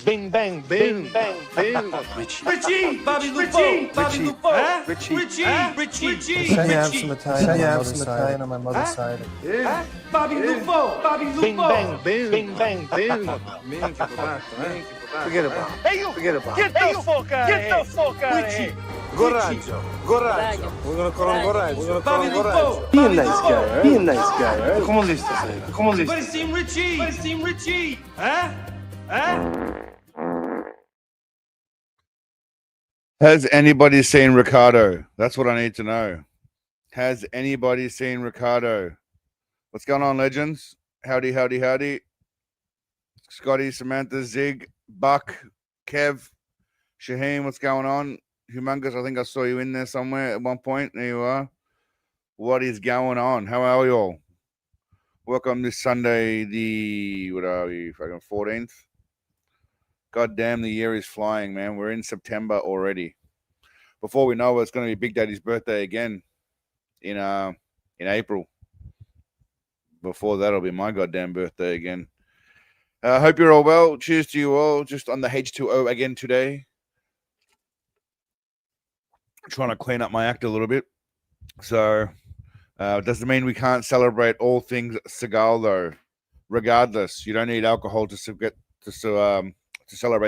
Bing bang, bing bang, bing. Richie, Bobby Lupo, Bobby Lupo, Richie. Shiny have some Italian on my mother's side. Yeah. Bobby Lupo, Bobby Lupo. Bing bang, bing bang, bing. Forget about it. Hey you, Forget about get the fuck out of here. Get the fuck out of here. Coraggio. We're gonna call him Coraggio. Bobby Lupo. Be a nice guy, right? Be a nice guy, right? Come on, lista. Come on, lista. Everybody seen Richie. Everybody seen Richie. Huh? Has anybody seen Ricardo? That's what I need to know. Has anybody seen Ricardo? What's going on, legends? Howdy, howdy, howdy. Scotty, Samantha, Zig, Buck, Kev, Shaheen, what's going on? Humongous, I think I saw you in there somewhere at one point. There you are. What is going on? How are you all? Welcome this Sunday, what are we, fucking 14th? God damn, the year is flying, man. We're in September already. Before we know it, it's going to be Big Daddy's birthday again in April. Before that, it'll be my goddamn birthday again. I hope you're all well. Cheers to you all. Just on the H2O again today. Trying to clean up my act a little bit. So, doesn't mean we can't celebrate all things Seagal, though. Regardless, you don't need alcohol to celebrate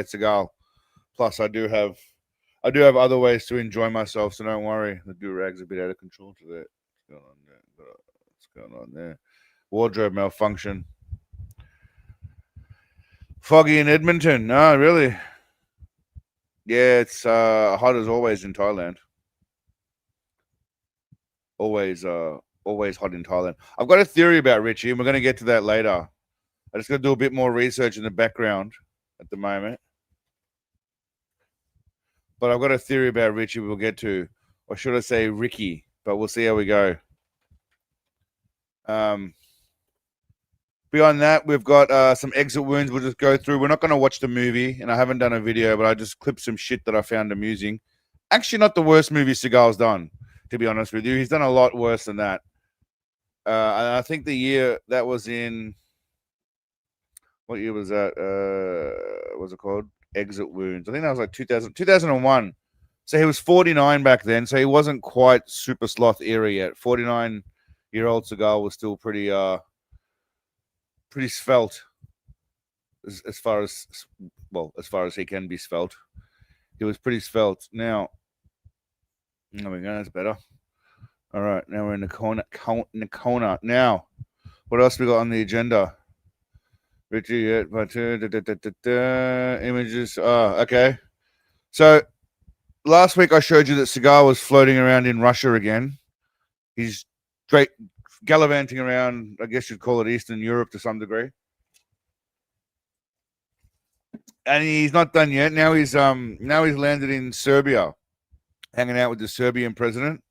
Seagal. Plus, I do have other ways to enjoy myself, so don't worry. The do-rag's a bit out of control today. What's going on there? Wardrobe malfunction. Foggy in Edmonton. No, really. Yeah, it's hot as always in Thailand. Always hot in Thailand. I've got a theory about Richie, and we're going to get to that later. I just got to do a bit more research in the background at the moment. But I've got a theory about Richie we'll get to. Or should I say Ricky? But we'll see how we go. Beyond that, we've got some exit wounds we'll just go through. We're not going to watch the movie, and I haven't done a video, but I just clipped some shit that I found amusing. Actually, not the worst movie Seagal's done, to be honest with you. He's done a lot worse than that. And I think the year that was in... What year was that? What's it called? Exit Wounds. I think that was like 2001. So he was 49 back then, so he wasn't quite super sloth era yet. 49-year-old Seagal was still pretty svelte as far as he can be svelte. He was pretty svelte. Now, there we go. That's better. All right, now we're in the corner. Now, what else we got on the agenda? Richie, images. Okay. So last week I showed you that Seagal was floating around in Russia again. He's straight gallivanting around, I guess you'd call it Eastern Europe to some degree. And he's not done yet. Now he's landed in Serbia, hanging out with the Serbian president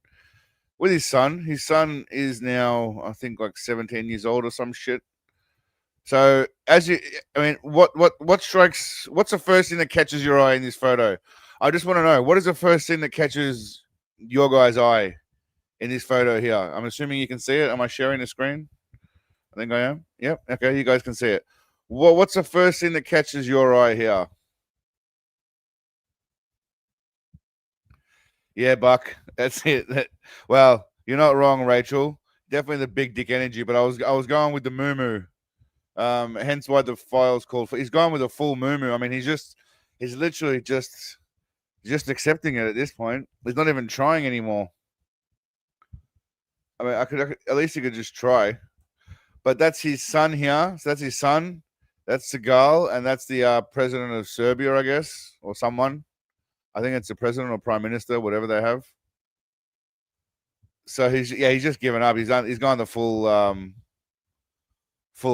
with his son. His son is now, I think, like 17 years old or some shit. So what's the first thing that catches your eye in this photo? I just want to know, what is the first thing that catches your guy's eye in this photo here? I'm assuming you can see it. Am I sharing the screen? I think I am. Yep. Okay, you guys can see it. What's the first thing that catches your eye here? Yeah, Buck. That's it. Well, you're not wrong, Rachel. Definitely the big dick energy, but I was going with the moo-moo. Hence why the file's called for. He's gone with a full moo-moo. I mean, he's literally just accepting it at this point. He's not even trying anymore. I mean, I could at least he could just try. But that's his son here. So that's his son. That's Seagal, and that's the president of Serbia, I guess, or someone. I think it's the president or prime minister, whatever they have. So he's just given up. He's gone the full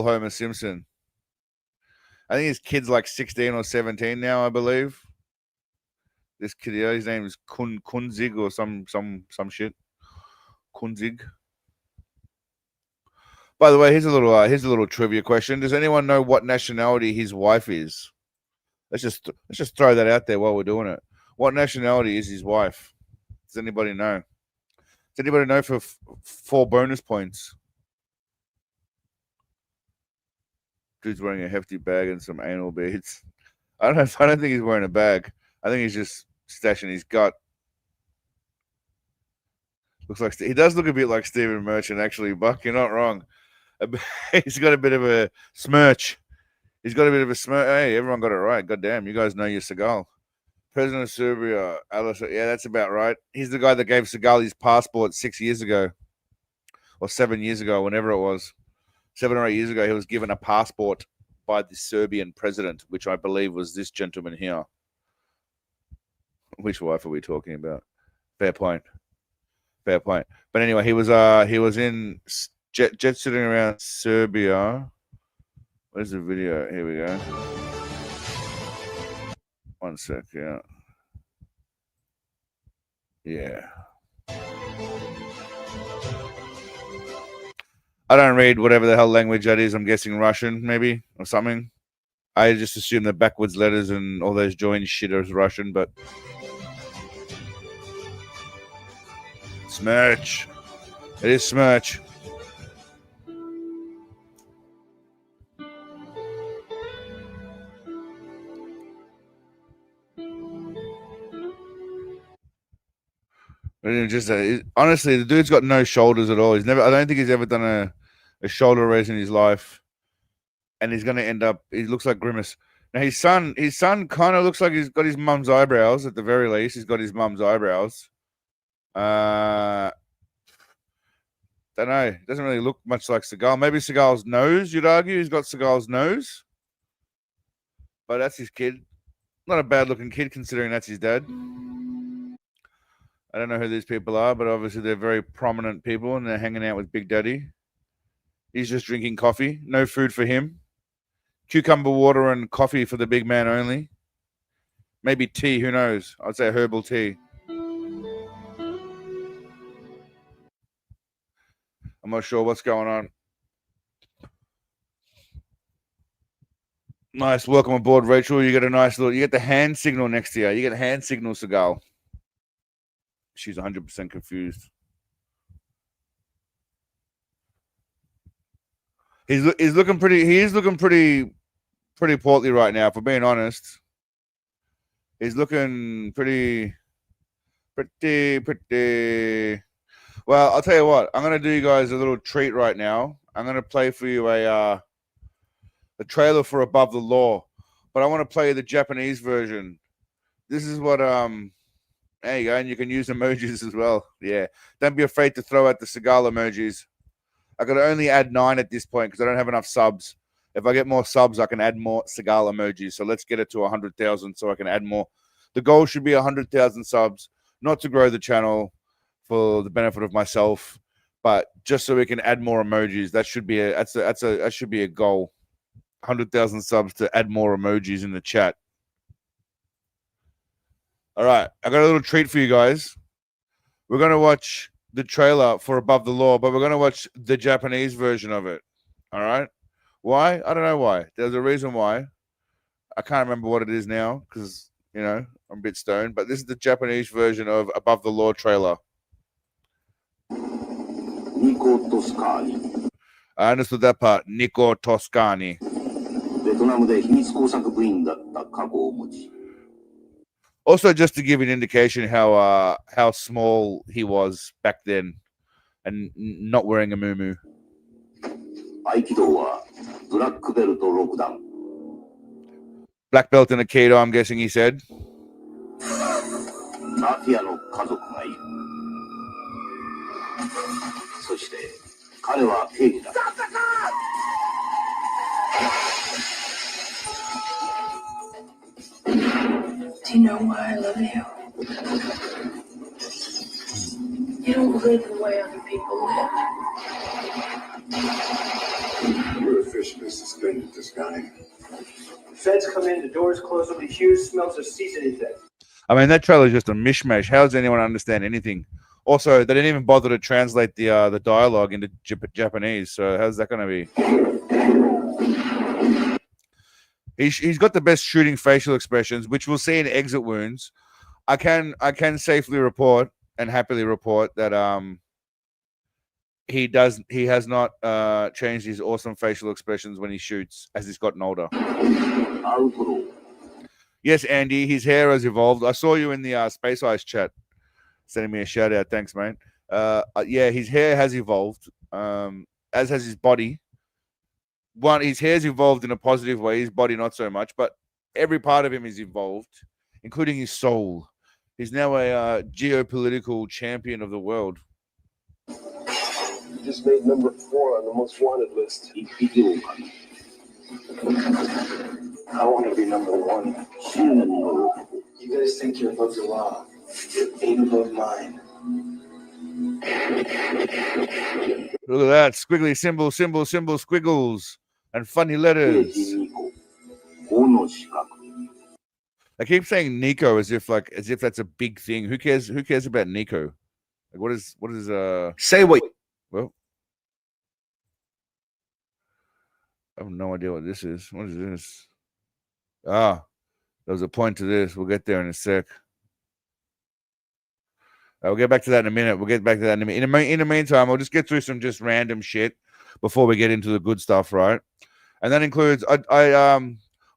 Homer Simpson. I think his kid's like 16 or 17 now, I believe. This kid, his name is Kunzig or some shit. Kunzig. By the way, here's a little trivia question. Does anyone know what nationality his wife is? Let's just throw that out there while we're doing it. What nationality is his wife? Does anybody know? Does anybody know for 4 bonus points? Dude's wearing a hefty bag and some anal beads. I don't think he's wearing a bag. I think he's just stashing his gut. Looks like he does look a bit like Stephen Merchant, actually, Buck. You're not wrong. He's got a bit of a smirch. He's got a bit of a smirch. Hey, everyone got it right. God damn, you guys know your Seagal. President of Serbia, Alice. Yeah, that's about right. He's the guy that gave Seagal his passport 6 years ago, or 7 years ago, whenever it was. 7 or 8 years ago, he was given a passport by the Serbian president, which I believe was this gentleman here. Which wife are we talking about? Fair point. Fair point. But anyway, he was in jet setting around Serbia. Where's the video? Here we go. 1 sec, yeah. Yeah. I don't read whatever the hell language that is. I'm guessing Russian, maybe, or something. I just assume the backwards letters and all those joined shit is Russian, but Smirch. It is Smirch. Just honestly, the dude's got no shoulders at all. He's never. I don't think he's ever done a shoulder raise in his life, and he's going to end up. He looks like Grimace. Now his son kind of looks like he's got his mum's eyebrows. At the very least, he's got his mum's eyebrows. Don't know. It doesn't really look much like Seagal. Maybe Seagal's nose. You'd argue he's got Seagal's nose, but that's his kid. Not a bad looking kid considering that's his dad. I don't know who these people are, but obviously they're very prominent people and they're hanging out with Big Daddy. He's just drinking coffee. No food for him. Cucumber water and coffee for the big man only. Maybe tea, who knows? I'd say herbal tea. I'm not sure what's going on. Nice. Welcome aboard, Rachel. You get a nice little, you get the hand signal next to you. You get a hand signal, Seagal. She's 100% confused. He's looking pretty. He is looking pretty portly right now. For being honest, he's looking pretty. Well, I'll tell you what. I'm gonna do you guys a little treat right now. I'm gonna play for you a trailer for Above the Law, but I want to play the Japanese version. This is what There you go, and you can use emojis as well. Yeah, don't be afraid to throw out the Seagal emojis. I could only add 9 at this point because I don't have enough subs. If I get more subs, I can add more Seagal emojis. So let's get it to 100,000 so I can add more. The goal should be 100,000 subs, not to grow the channel for the benefit of myself, but just so we can add more emojis. That should be that should be a goal. 100,000 subs to add more emojis in the chat. All right, I got a little treat for you guys. We're going to watch the trailer for Above the Law, but we're going to watch the Japanese version of it. All right? Why? I don't know why. There's a reason why. I can't remember what it is now because, you know, I'm a bit stoned, but this is the Japanese version of Above the Law trailer. Nico Toscani. I understood that part. Nico Toscani. ベトナムで秘密工作部員だった過去を持ち Also, just to give an indication how small he was back then, and not wearing a muumuu. 合気道はブラックベルト6段 Black belt in Aikido, I'm guessing he said. マフィアの家族がいるそして彼は刑事だ Do you know why I love you? You don't live the way other people live. You're officially suspended, Toscani. Feds come in, the doors close, nobody hears, smells, or sees anything. I mean, that trailer is just a mishmash. How does anyone understand anything? Also, they didn't even bother to translate the dialogue into Japanese. So how's that going to be? He's got the best shooting facial expressions, which we'll see in Exit Wounds. I can safely report and happily report that he has not changed his awesome facial expressions when he shoots as he's gotten older. Yes, Andy, his hair has evolved. I saw you in the Space Ice chat, sending me a shout out. Thanks, mate. Yeah, his hair has evolved, as has his body. His hair's evolved in a positive way. His body not so much, but every part of him is evolved, including his soul. He's now a geopolitical champion of the world. You just made number 4 on the most wanted list. I want to be number 1. You guys think you're above the law. It ain't above mine. Look at that. Squiggly symbol, squiggles, and funny letters. I keep saying Nico as if that's a big thing. Who cares about Nico? Like what is Say what? Well, I have no idea what this is. What is this? There's a point to this. We'll get there in a sec. We'll get back to that in a minute. In the meantime, I'll just get through some just random shit before we get into the good stuff, right? And that includes I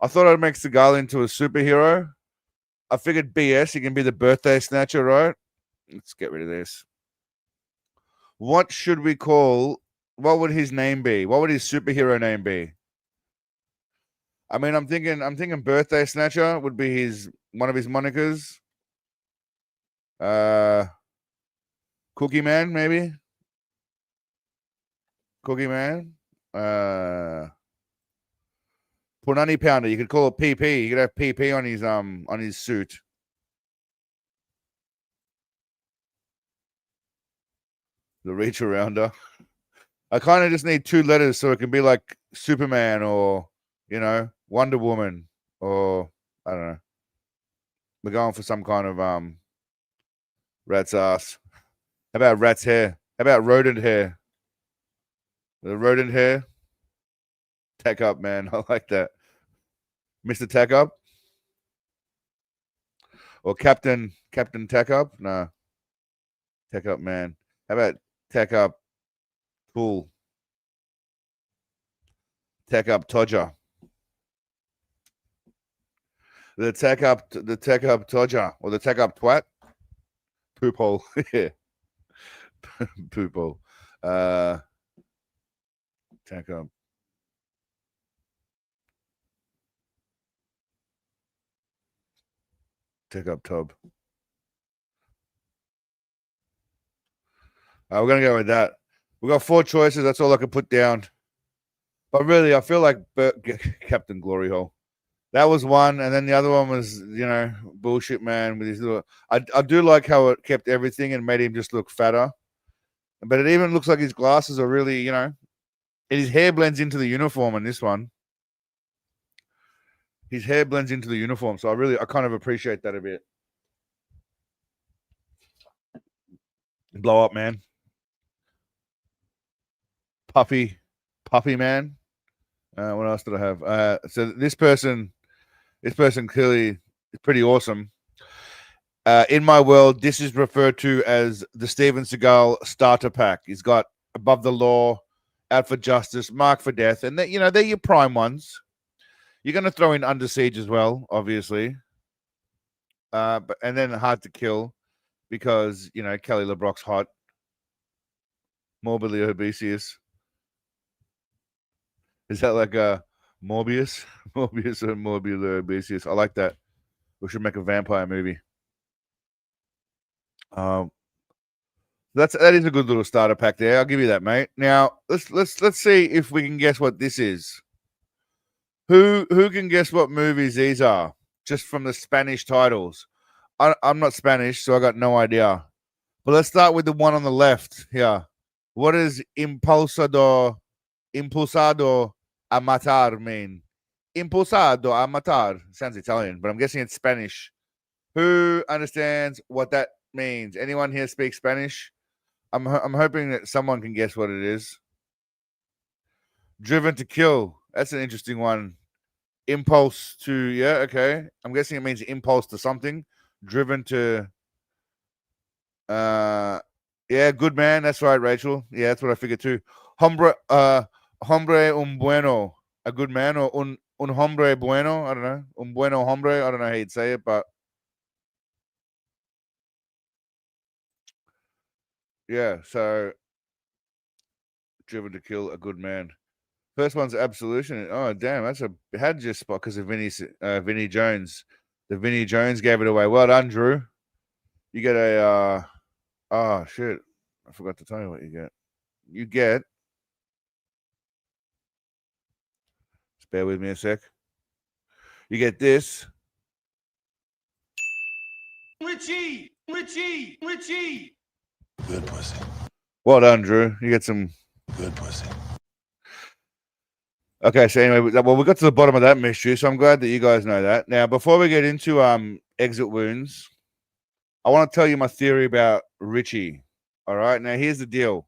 thought I'd make Seagal into a superhero. I figured BS, he can be the birthday snatcher, right? Let's get rid of this. What should we call? What would his name be? What would his superhero name be? I mean, I'm thinking birthday snatcher would be one of his monikers. Cookie Man, maybe. Cookie Man. Punani Pounder. You could call it PP. You could have PP on his suit. The reach arounder. I kind of just need 2 letters so it can be like Superman or Wonder Woman or I don't know. We're going for some kind of rat's ass. How about rat's hair? How about rodent hair? The rodent hair. Tack up, man. I like that. Mr. Tack up? Or Captain Tack up? No. Tack up, man. How about Tack up Cool? Tack up Todger. The tack up Todger or the tack up twat. Poop hole. Yeah. Poop hole. Tack up. Tack up tub. We're gonna go with that. We got 4 choices. That's all I can put down. But really, I feel like Captain Glory Hole. That was one, and then the other one was, Bullshit Man with his little. I do like how it kept everything and made him just look fatter. But it even looks like his glasses are really, his hair blends into the uniform in this one. His hair blends into the uniform, so I kind of appreciate that a bit. Blow up, man. Puppy Man. What else did I have? So this person clearly is pretty awesome. In my world, this is referred to as the Steven Seagal starter pack. He's got Above the Law, Out for Justice, Mark for Death, and they're your prime ones. You're going to throw in Under Siege as well, obviously. And then Hard to Kill because, Kelly LeBrock's hot. Morbidly obese. Is that like a Morbius? Morbius or Morbidly obese? I like that. We should make a vampire movie. That is a good little starter pack there. I'll give you that, mate. Now let's see if we can guess what this is. Who can guess what movies these are just from the Spanish titles? I'm not Spanish, so I got no idea. But let's start with the one on the left here. What does impulsado a matar mean? Impulsado a matar. Sounds Italian, but I'm guessing it's Spanish. Who understands what that means? Anyone here speak Spanish? I'm hoping that someone can guess what it is. Driven to kill. That's an interesting one. Impulse to, yeah, okay. I'm guessing it means impulse to something. Driven to, yeah, good man. That's right, Rachel. Yeah, that's what I figured too. Hombre un bueno, a good man, or Un hombre bueno. I don't know. Un bueno hombre. I don't know how you'd say it, but yeah. So driven to kill a good man. First one's absolution. Oh damn, that's a had just spot because of Vinny Jones. The Vinny Jones gave it away. Well done, Drew. You get a oh shit. I forgot to tell you what you get. You get, just bear with me a sec. You get this. Richie. Good pussy. Well done, Drew. You get some Good pussy. Okay, so anyway, well, we got to the bottom of that mystery, so I'm glad that you guys know that. Now, before we get into exit wounds, I want to tell you my theory about Richie. All right, now here's the deal.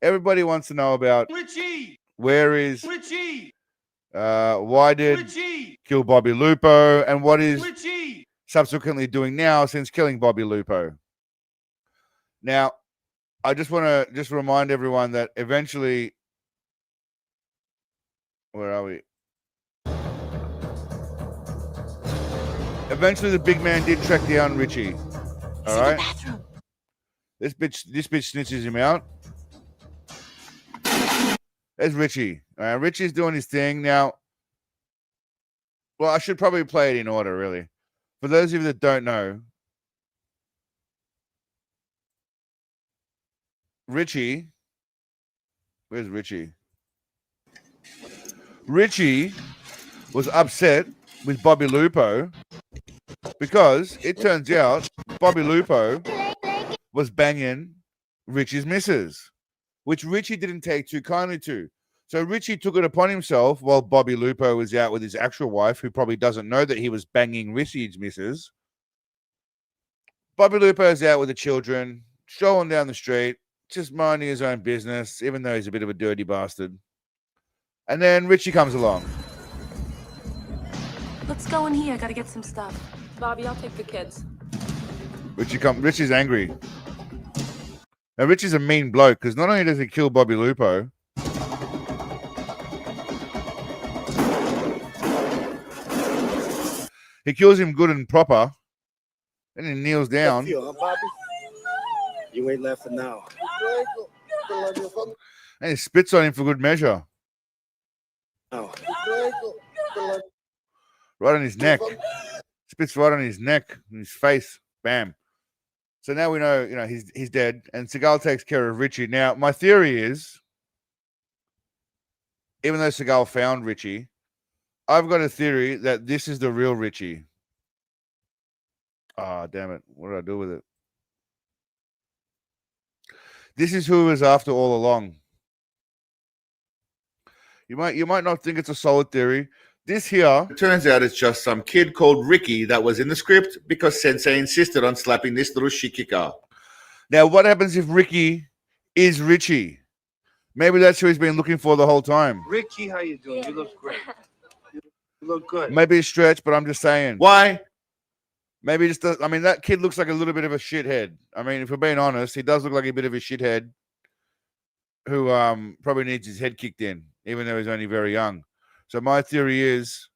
Everybody wants to know about Richie. where is Richie. why did Richie. kill Bobby Lupo, and what is Richie. subsequently doing now since killing Bobby Lupo. Now, I just want to just remind everyone that eventually, where are we? Eventually, the big man did track down Richie. All right. This bitch snitches him out. There's Richie. Richie's doing his thing now. Well, I should probably play it in order, really. For those of you that don't know, Richie. Where's Richie? Richie was upset with Bobby Lupo because it turns out Bobby Lupo was banging Richie's missus, which Richie didn't take too kindly to. So Richie took it upon himself while Bobby Lupo was out with his actual wife, who probably doesn't know that he was banging Richie's missus. Bobby Lupo's out with the children, strolling down the street, just minding his own business, even though he's a bit of a dirty bastard. And then Richie comes along. Let's go in here. Gotta get some stuff. Bobby, I'll take the kids. Richie's angry. Now, Richie's a mean bloke because not only does he kill Bobby Lupo, he kills him good and proper, and he kneels down. You ain't laughing now. And he spits on him for good measure. Right on his neck. Spits right on his neck and his face. Bam. So now we know, he's dead, and Seagal takes care of Richie. Now, my theory is, even though Seagal found Richie, I've got a theory that this is the real Richie. Ah, damn it. What did I do with it? This is who he was after all along. You might not think it's a solid theory. This here, it turns out it's just some kid called Ricky that was in the script because Sensei insisted on slapping this little shikika. Now, what happens if Ricky is Richie? Maybe that's who he's been looking for the whole time. Richie, how you doing? You look great. You look good. Maybe a stretch, but I'm just saying. Why? Maybe just, that kid looks like a little bit of a shithead. I mean, if we're being honest, he does look like a bit of a shithead who probably needs his head kicked in, even though he's only very young. So my theory is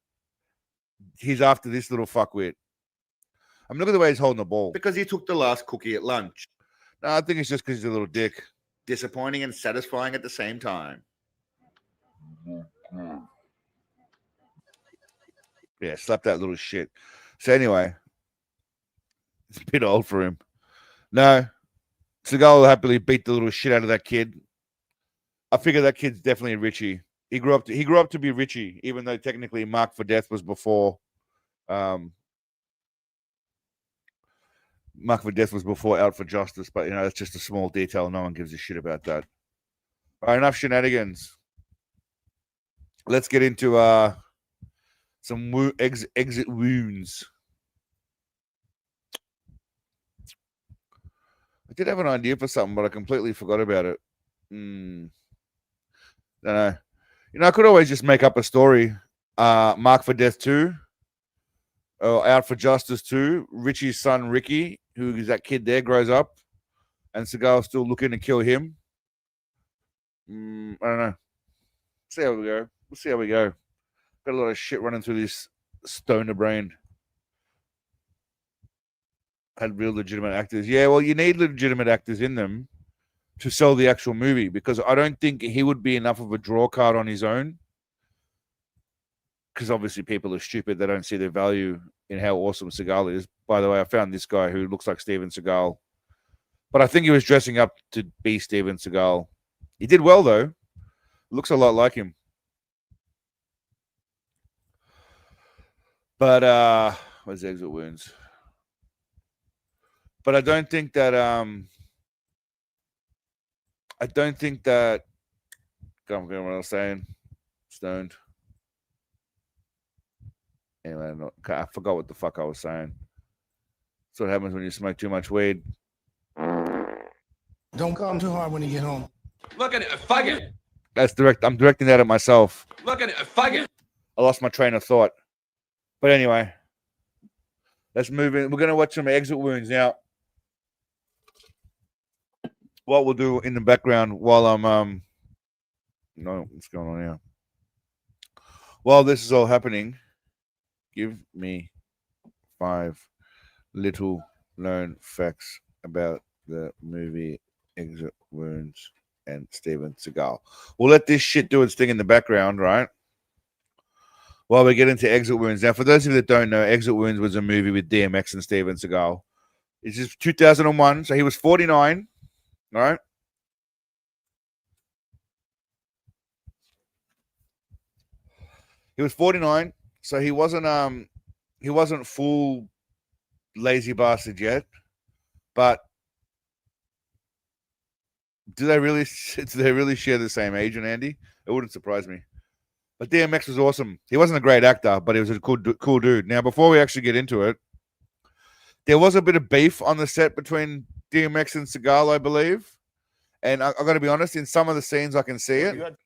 he's after this little fuckwit. Look at the way he's holding the ball. Because he took the last cookie at lunch. No, I think it's just because he's a little dick. Disappointing and satisfying at the same time. Yeah, slap that little shit. So anyway, it's a bit old for him. No, Seagal will happily beat the little shit out of that kid. I figure that kid's definitely Richie. He grew up to be Richie, even though technically Marked for Death was before. Marked for Death was before Out for Justice, but that's just a small detail. No one gives a shit about that. All right, enough shenanigans. Let's get into some exit wounds. I did have an idea for something, but I completely forgot about it. Don't know. I could always just make up a story. Marked for Death 2. Or Out for Justice 2. Richie's son, Ricky, who is that kid there, grows up. And Seagal's still looking to kill him. I don't know. See how we go. We'll see how we go. Got a lot of shit running through this stoner brain. Had real legitimate actors. Yeah, well, you need legitimate actors in them to sell the actual movie, because I don't think he would be enough of a draw card on his own. Because obviously people are stupid. They don't see the value in how awesome Seagal is. By the way, I found this guy who looks like Steven Seagal. But I think he was dressing up to be Steven Seagal. He did well, though. Looks a lot like him. But, where's Exit Wounds? But I don't think that, Go on, what I was saying. Stoned. Anyway, I forgot what the fuck I was saying. That's what happens when you smoke too much weed. Don't come too hard when you get home. Look at it, faggot. That's direct. I'm directing that at myself. Look at it, faggot. I lost my train of thought. But anyway, let's move in. We're going to watch some Exit Wounds now. What we'll do in the background while I'm no, what's going on here? While this is all happening, give me 5 little known facts about the movie Exit Wounds and Steven Seagal. We'll let this shit do its thing in the background, right? While we get into Exit Wounds. Now, for those of you that don't know, Exit Wounds was a movie with DMX and Steven Seagal. It's just 2001, so he was 49, right? He was 49, so he wasn't full lazy bastard yet. But do they really share the same age, and Andy? It wouldn't surprise me. But DMX was awesome. He wasn't a great actor, but he was a cool dude. Now, before we actually get into it, there was a bit of beef on the set between DMX and Seagal, I believe. And I got to be honest, in some of the scenes I can see it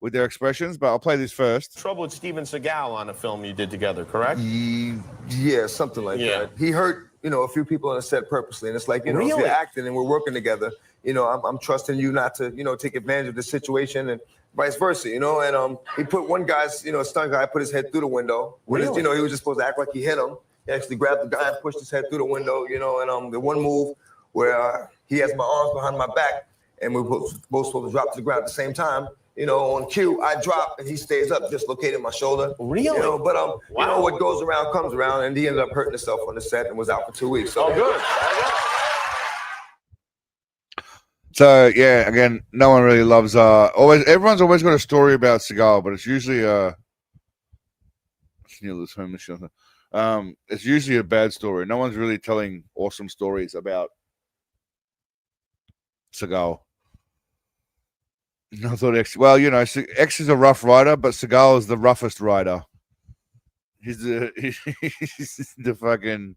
with their expressions, but I'll play this first. Trouble with Steven Seagal on a film you did together, correct? Yeah, something like that. He hurt, a few people on the set purposely, and it's like, if you're acting and we're working together, I'm trusting you not to, take advantage of the situation and vice versa, and he put one guy's, a stunt guy put his head through the window. Really? He was just supposed to act like he hit him. He actually grabbed the guy and pushed his head through the window, and the one move where he has my arms behind my back and we're both supposed to drop to the ground at the same time. On cue, I drop and he stays up, dislocated my shoulder. Really? But what goes around comes around, and he ended up hurting himself on the set and was out for 2 weeks. So. Oh, good. So yeah, again, no one really loves everyone's always got a story about Seagal, but it's usually it's usually a bad story. No one's really telling awesome stories about Seagal. I thought X. Well, X is a rough rider, but Seagal is the roughest rider. He's the fucking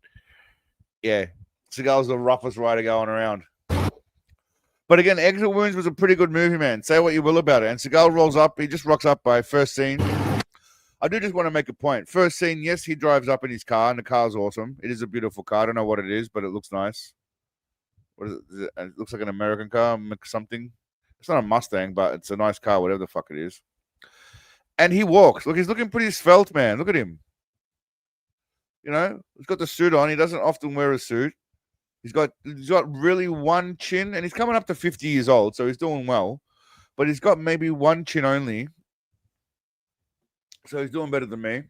Seagal's the roughest rider going around. But again, Exit Wounds was a pretty good movie, man. Say what you will about it. And Seagal rolls up. He just rocks up by first scene. I do just want to make a point. First scene, yes, he drives up in his car, and the car's awesome. It is a beautiful car. I don't know what it is, but it looks nice. What is it? It looks like an American car, something. It's not a Mustang, but it's a nice car, whatever the fuck it is. And he walks. Look, he's looking pretty svelte, man. Look at him. He's got the suit on. He doesn't often wear a suit. He's got really one chin, and he's coming up to 50 years old, so he's doing well. But he's got maybe one chin only. So he's doing better than me.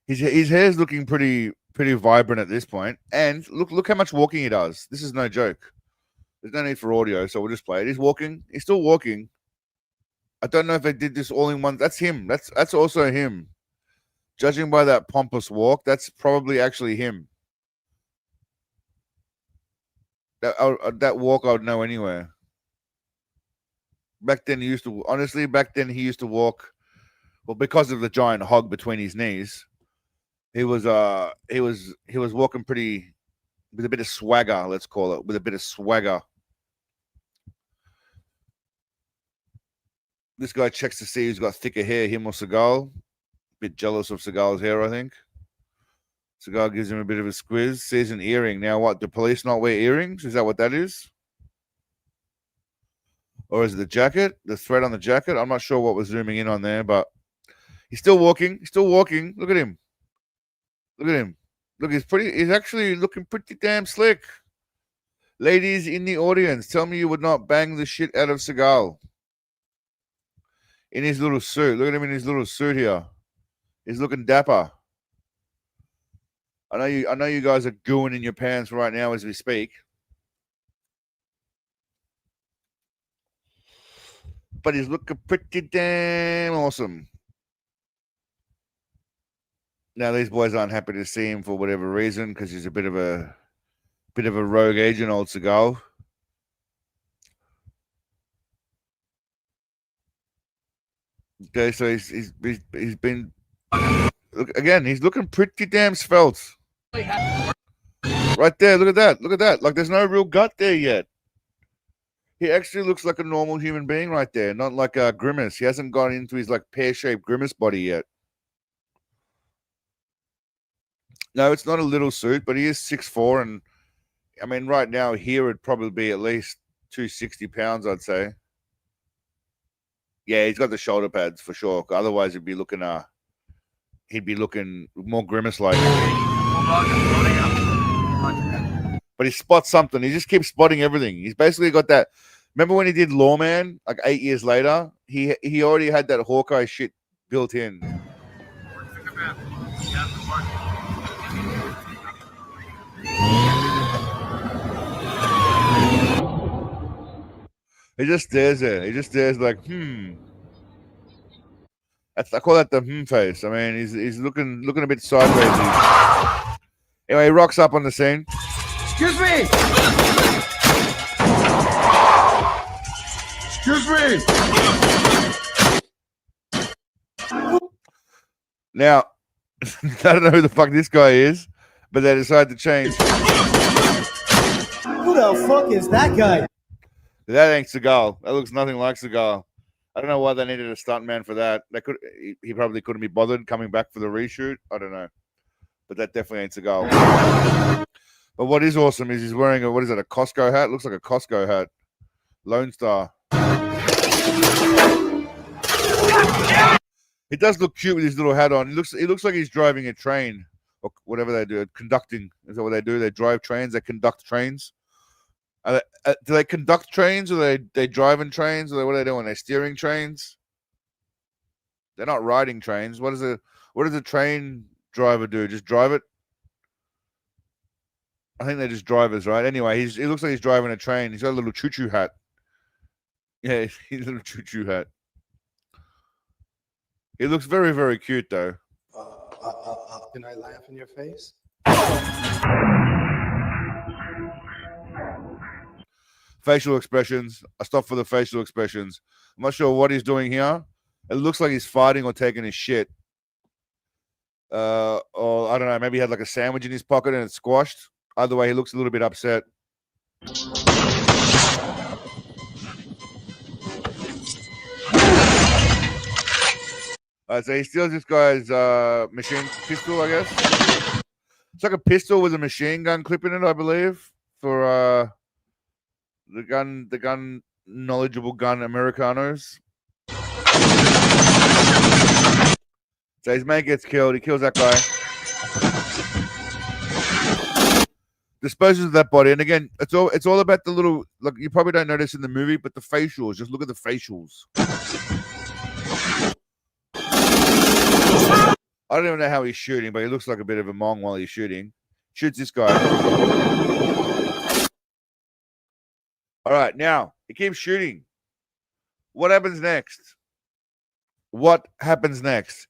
His hair's looking pretty vibrant at this point. And look how much walking he does. This is no joke. There's no need for audio, so we'll just play it. He's walking. He's still walking. I don't know if they did this all in one. That's him. That's also him. Judging by that pompous walk, that's probably actually him. That walk I would know anywhere. Back then he used to walk. Well, because of the giant hog between his knees, he was walking pretty with a bit of swagger, let's call it, with a bit of swagger. This guy checks to see who's got thicker hair, him or Seagal. Bit jealous of Seagal's hair, I think. Seagal gives him a bit of a squiz. Sees an earring. Now what? Do police not wear earrings? Is that what that is? Or is it the jacket? The thread on the jacket? I'm not sure what we're zooming in on there, but He's still walking. He's still walking. Look at him. Look at him. Look, he's actually looking pretty damn slick. Ladies in the audience, tell me you would not bang the shit out of Seagal. In his little suit. Look at him in his little suit here. He's looking dapper. I know you guys are gooing in your pants right now as we speak. But he's looking pretty damn awesome. Now these boys aren't happy to see him for whatever reason, because he's a bit of a rogue agent, old Seagal. Okay, so he's been look again. He's looking pretty damn svelte. Right there, look at that. Look at that. Like there's no real gut there yet. He actually looks like a normal human being right there, not like a Grimace. He hasn't gone into his like pear-shaped Grimace body yet. No, it's not a little suit, but he is 6'4", and I mean, right now here would probably be at least 260 pounds, I'd say. Yeah, he's got the shoulder pads for sure. Otherwise, he'd be looking more Grimace-like. But he spots something. He just keeps spotting everything. He's basically got that. Remember when he did Lawman, like 8 years later? He already had that Hawkeye shit built in. He just stares there. He just stares like, I call that the face. I mean, he's looking a bit sideways. Anyway, he rocks up on the scene. Excuse me! Excuse me! Now, I don't know who the fuck this guy is, but they decide to change. Who the fuck is that guy? That ain't Seagal. That looks nothing like Seagal. I don't know why they needed a stuntman for that. He probably couldn't be bothered coming back for the reshoot. I don't know. But that definitely ain't Seagal. But what is awesome is he's wearing a Costco hat? Looks like a Costco hat. Lone Star. It does look cute with his little hat on. It looks like he's driving a train or whatever they do. Conducting. Is that what they do? They drive trains. They conduct trains. Do they conduct trains, or they driving trains, or what are they doing? They're steering trains. They're not riding trains. What does a train driver do? Just drive it? I think they're just drivers, right? Anyway, he looks like he's driving a train. He's got a little choo-choo hat. Yeah, he's a little choo-choo hat. He looks very, very cute, though. Can I laugh in your face? Facial expressions. I stopped for the facial expressions. I'm not sure what he's doing here. It looks like he's fighting or taking his shit. Or I don't know, maybe he had like a sandwich in his pocket and it's squashed. Either way, he looks a little bit upset. So he steals this guy's pistol, I guess. It's like a pistol with a machine gun clip in it, I believe, for the gun knowledgeable gun Americanos. So his mate gets killed. He kills that guy. Disposes of that body, and again, it's all about the little. Like you probably don't notice in the movie, but the facials. Just look at the facials. I don't even know how he's shooting, but he looks like a bit of a mong while he's shooting. Shoots this guy. All right, now he keeps shooting. What happens next? What happens next?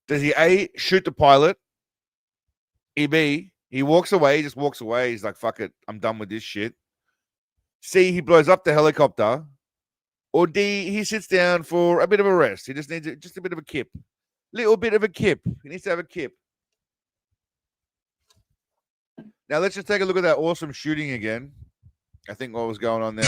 Does he A, shoot the pilot? B, he walks away, he just walks away. He's like, fuck it, I'm done with this shit. C, he blows up the helicopter. Or D, he sits down for a bit of a rest. He just needs just a bit of a kip. Little bit of a kip. He needs to have a kip. Now let's just take a look at that awesome shooting again. I think what was going on there.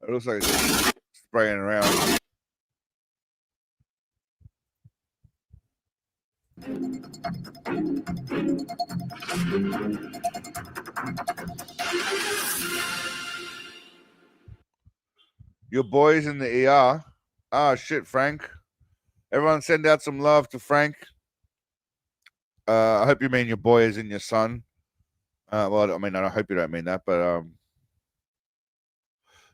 It looks like it's spraying around. Your boy's in the ER. Ah, shit, Frank. Everyone send out some love to Frank. I hope you mean your boy is in your son. Well, I mean, I hope you don't mean that, but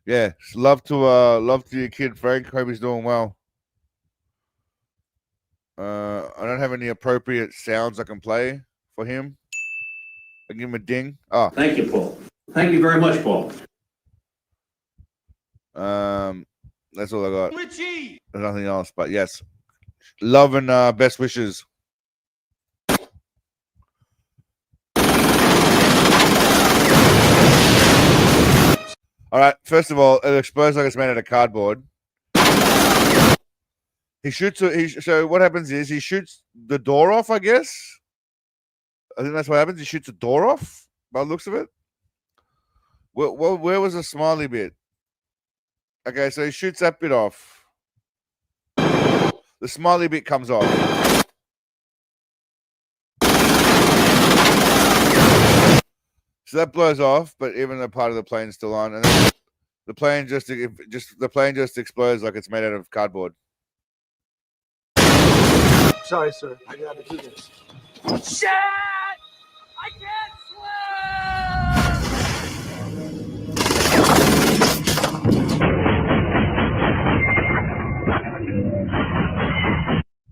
yeah, love to your kid, Frank. Hope he's doing well. I don't have any appropriate sounds I can play for him. I give him a ding. Oh, thank you, Paul. Thank you very much, Paul. That's all I got. Richie! There's nothing else, but yes, love and best wishes. All right. First of all, it explodes like it's made out of cardboard. He shoots. So what happens is he shoots the door off. I guess. I think that's what happens. He shoots the door off. By the looks of it. Where was the smiley bit? Okay, so he shoots that bit off. The smiley bit comes off. So that blows off, but even the part of the plane's still on, and then the plane just explodes like it's made out of cardboard. Sorry, sir. I gotta do this. Shit! I can't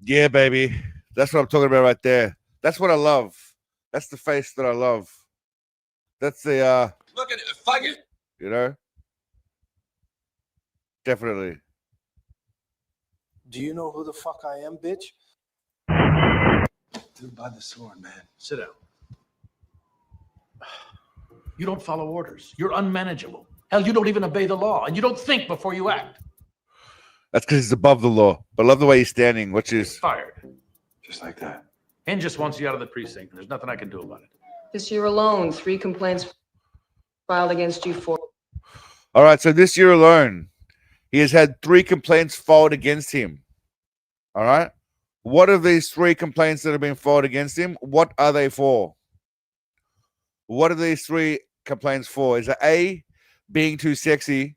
Yeah, baby. That's what I'm talking about right there. That's what I love. That's the face that I love. That's the Look at it, faggot! you know? Definitely. Do you know who the fuck I am, bitch? Dude, by the sword, man. Sit down. You don't follow orders. You're unmanageable. Hell, you don't even obey the law, and you don't think before you act. That's because he's above the law. But I love the way he's standing, which is Fired. Just like that. And just wants you out of the precinct. There's nothing I can do about it. This year alone, 3 complaints filed against you for. all right. So this year alone, he has had 3 complaints filed against him. All right. What are these 3 complaints that have been filed against him? What are they for? What are these 3 complaints for? Is it A, being too sexy?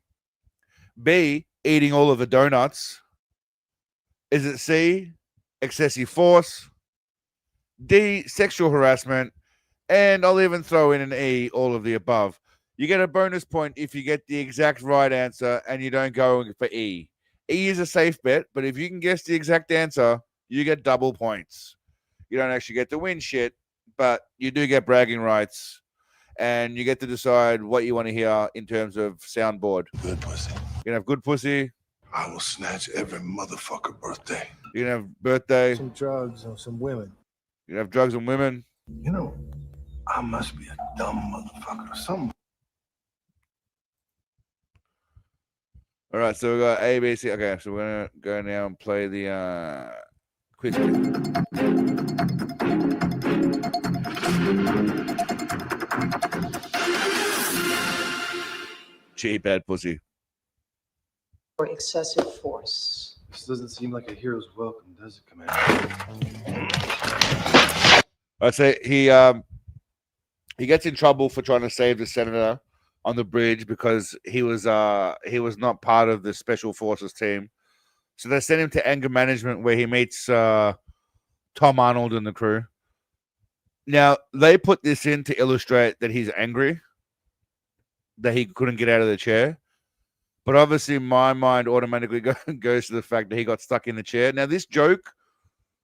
B, eating all of the donuts? Is it C, excessive force? D, sexual harassment? And I'll even throw in an E, all of the above. You get a bonus point if you get the exact right answer and you don't go for E. E is a safe bet, but if you can guess the exact answer, you get double points. You don't actually get to win shit, but you do get bragging rights, and you get to decide what you want to hear in terms of soundboard. Good pussy. You're gonna have good pussy. I will snatch every motherfucker birthday. You're gonna have birthday. Some drugs and some women. You're gonna have drugs and women. You know, I must be a dumb motherfucker or something. All right, so we got A, B, C. Okay, so we're gonna go now and play the quiz. Gee, bad pussy. For excessive force. This doesn't seem like a hero's welcome, does it, Commander? I say he gets in trouble for trying to save the senator on the bridge because he was not part of the special forces team. So they send him to anger management where he meets Tom Arnold and the crew. Now they put this in to illustrate that he's angry, that he couldn't get out of the chair. But obviously my mind automatically goes to the fact that he got stuck in the chair. Now this joke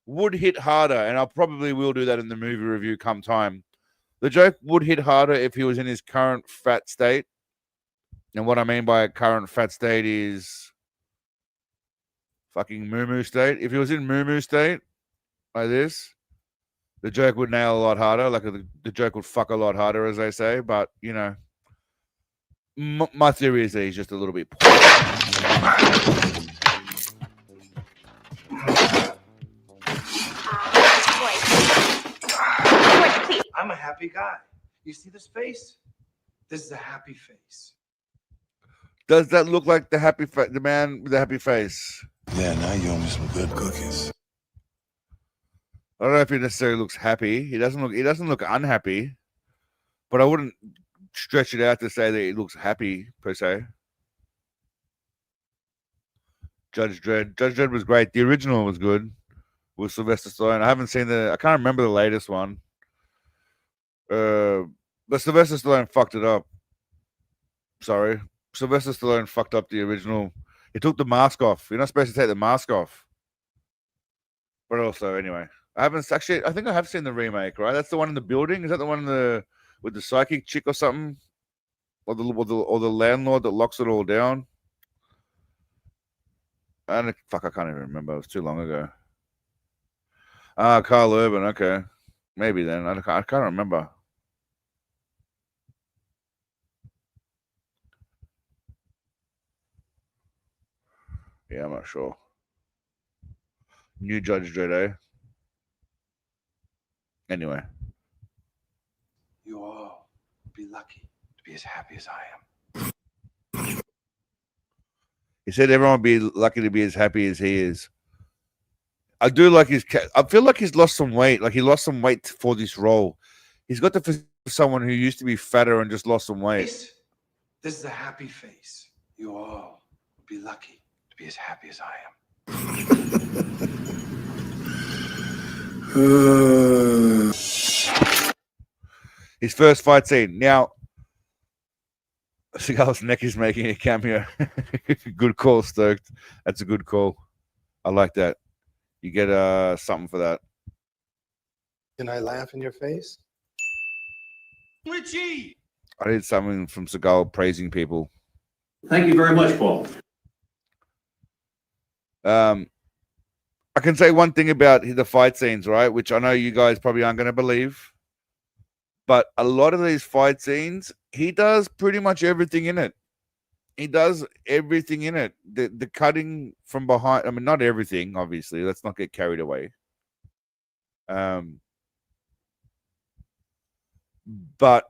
would hit harder, and I probably will do that in the movie review come time. The joke would hit harder if he was in his current fat state. And what I mean by a current fat state is fucking moo-moo state. If he was in moo-moo state like this, the joke would nail a lot harder. Like the joke would fuck a lot harder, as they say. But, you know, my theory is that he's just a little bit poor. I'm a happy guy. You see this face? This is a happy face. Does that look like the happy the man with the happy face? Yeah, now you owe me some good cookies. I don't know if he necessarily looks happy. He doesn't look unhappy, but I wouldn't stretch it out to say that he looks happy per se. Judge Dredd was great. The original was good with Sylvester Stallone. I haven't seen I can't remember the latest one. But Sylvester Stallone fucked it up. Sorry. Sylvester Stallone fucked up the original. He took the mask off. You're not supposed to take the mask off. But also, anyway, I think I have seen the remake, right? That's the one in the building. Is that the one with the psychic chick or something, or the landlord that locks it all down? I can't even remember. It was too long ago. Carl Urban. Okay, maybe then. I can't remember. Yeah, I'm not sure. New Judge Dredd, eh? Anyway. You all be lucky to be as happy as I am. He said everyone would be lucky to be as happy as he is. I do like I feel like he's lost some weight. Like he lost some weight for this role. He's got the physique of someone who used to be fatter and just lost some weight. This is a happy face. You all would be lucky to be as happy as I am. His first fight scene. Now, Seagal's neck is making a cameo. Good call, Stoked. That's a good call. I like that. You get something for that. Can I laugh in your face? Richie! I need something from Seagal praising people. Thank you very much, Paul. I can say one thing about the fight scenes, right? Which I know you guys probably aren't going to believe. But a lot of these fight scenes, he does pretty much everything in it. He does everything in it. The cutting from behind, I mean, not everything, obviously. Let's not get carried away. But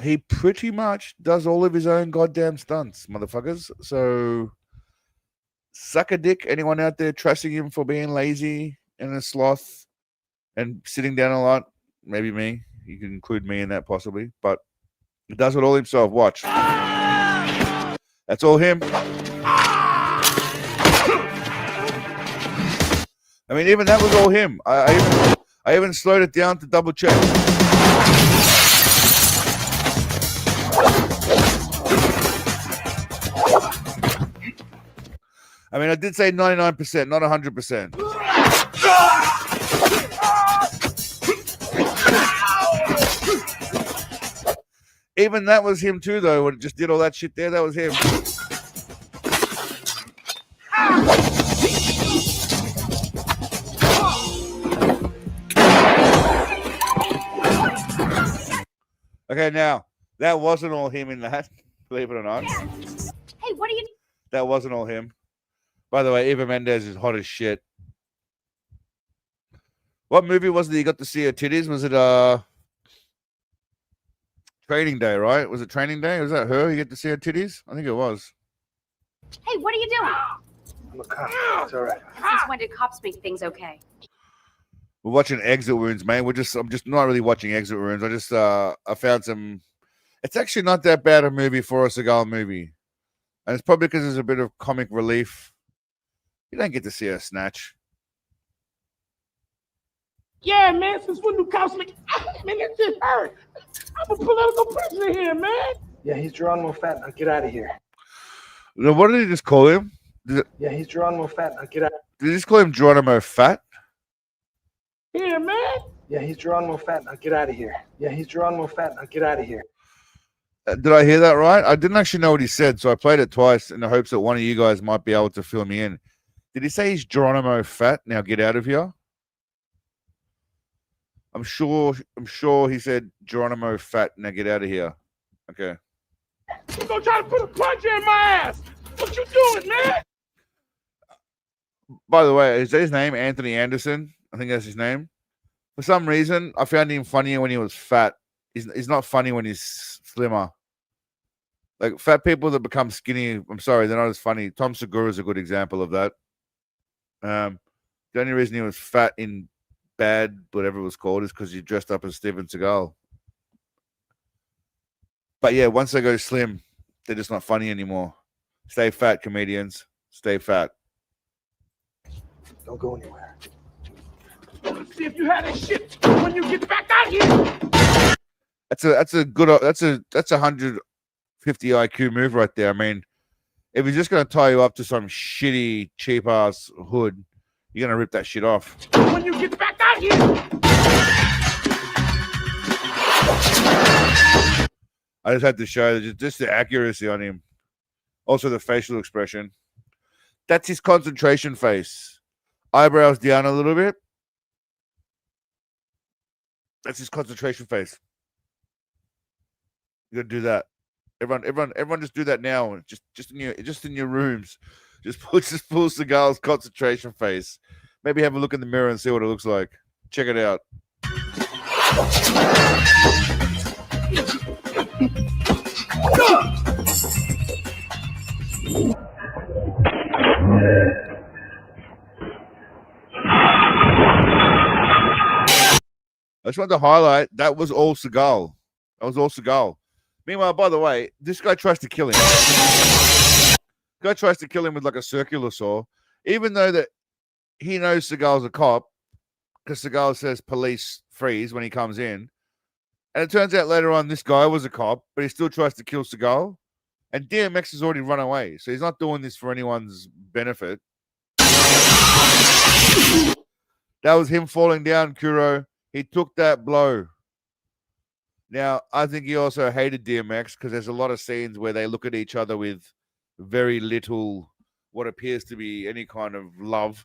he pretty much does all of his own goddamn stunts, motherfuckers. So suck a dick, anyone out there trusting him for being lazy and a sloth and sitting down a lot. Maybe me. You can include me in that possibly. But he does it all himself. Watch. That's all him. I mean, even that was all him. I even slowed it down to double check. I mean, I did say 99%, not 100%. Even that was him too, though. When it just did all that shit there, that was him. Okay, now, that wasn't all him in that, believe it or not. Hey, what are you... That wasn't all him. By the way, Eva Mendes is hot as shit. What movie was it that you got to see her titties? Was it Training Day, right? Was it Training Day? Was that her? You get to see her titties? I think it was. Hey, what are you doing? I'm a cop. It's all right. Since when did cops make things okay? We're watching Exit Wounds, man. I'm just not really watching Exit Wounds. I found some. It's actually not that bad a movie for a Seagal movie, and it's probably because there's a bit of comic relief. You don't get to see her snatch. Yeah, man, since when do cops make... Man, that shit hurt. I'm a political prisoner here, man. Yeah, he's Geronimo Fat. Now get out of here. What did he just call him? Yeah, he's Geronimo Fat. Now get out. Did he just call him Geronimo Fat? Here, man. Yeah, he's Geronimo Fat. Now get out of here. Yeah, he's Geronimo Fat. Now get out of here. Did I hear that right? I didn't actually know what he said, so I played it twice in the hopes that one of you guys might be able to fill me in. Did he say he's Geronimo Fat? Now get out of here. I'm sure he said Geronimo Fat. Now get out of here. Okay. You gonna try to put a punch in my ass? What you doing, man? By the way, is that his name? Anthony Anderson? I think that's his name. For some reason, I found him funnier when he was fat. He's not funny when he's slimmer. Like fat people that become skinny, I'm sorry, they're not as funny. Tom Segura is a good example of that. The only reason he was fat in Bad, whatever it was called, is because he dressed up as Steven Seagal. But yeah, once they go slim, they're just not funny anymore. Stay fat, comedians. Stay fat. Don't go anywhere. See if you had that shit when you get back out here. That's a good. That's a 150 IQ move right there. I mean, if he's just gonna tie you up to some shitty, cheap ass hood, you're gonna rip that shit off. When you get back out here. I just had to show just the accuracy on him. Also the facial expression. That's his concentration face. Eyebrows down a little bit. That's his concentration face. You gotta do that. Everyone just do that now. Just in your rooms. Just pull Seagal's concentration face. Maybe have a look in the mirror and see what it looks like. Check it out. I just want to highlight that was all Seagal. That was all Seagal. Meanwhile, by the way, this guy tries to kill him. Guy tries to kill him with like a circular saw, even though that he knows Seagal's a cop, because Seagal says police freeze when he comes in. And it turns out later on this guy was a cop, but he still tries to kill Seagal. And DMX has already run away, so he's not doing this for anyone's benefit. That was him falling down, Kuro. He took that blow. Now, I think he also hated DMX because there's a lot of scenes where they look at each other with very little what appears to be any kind of love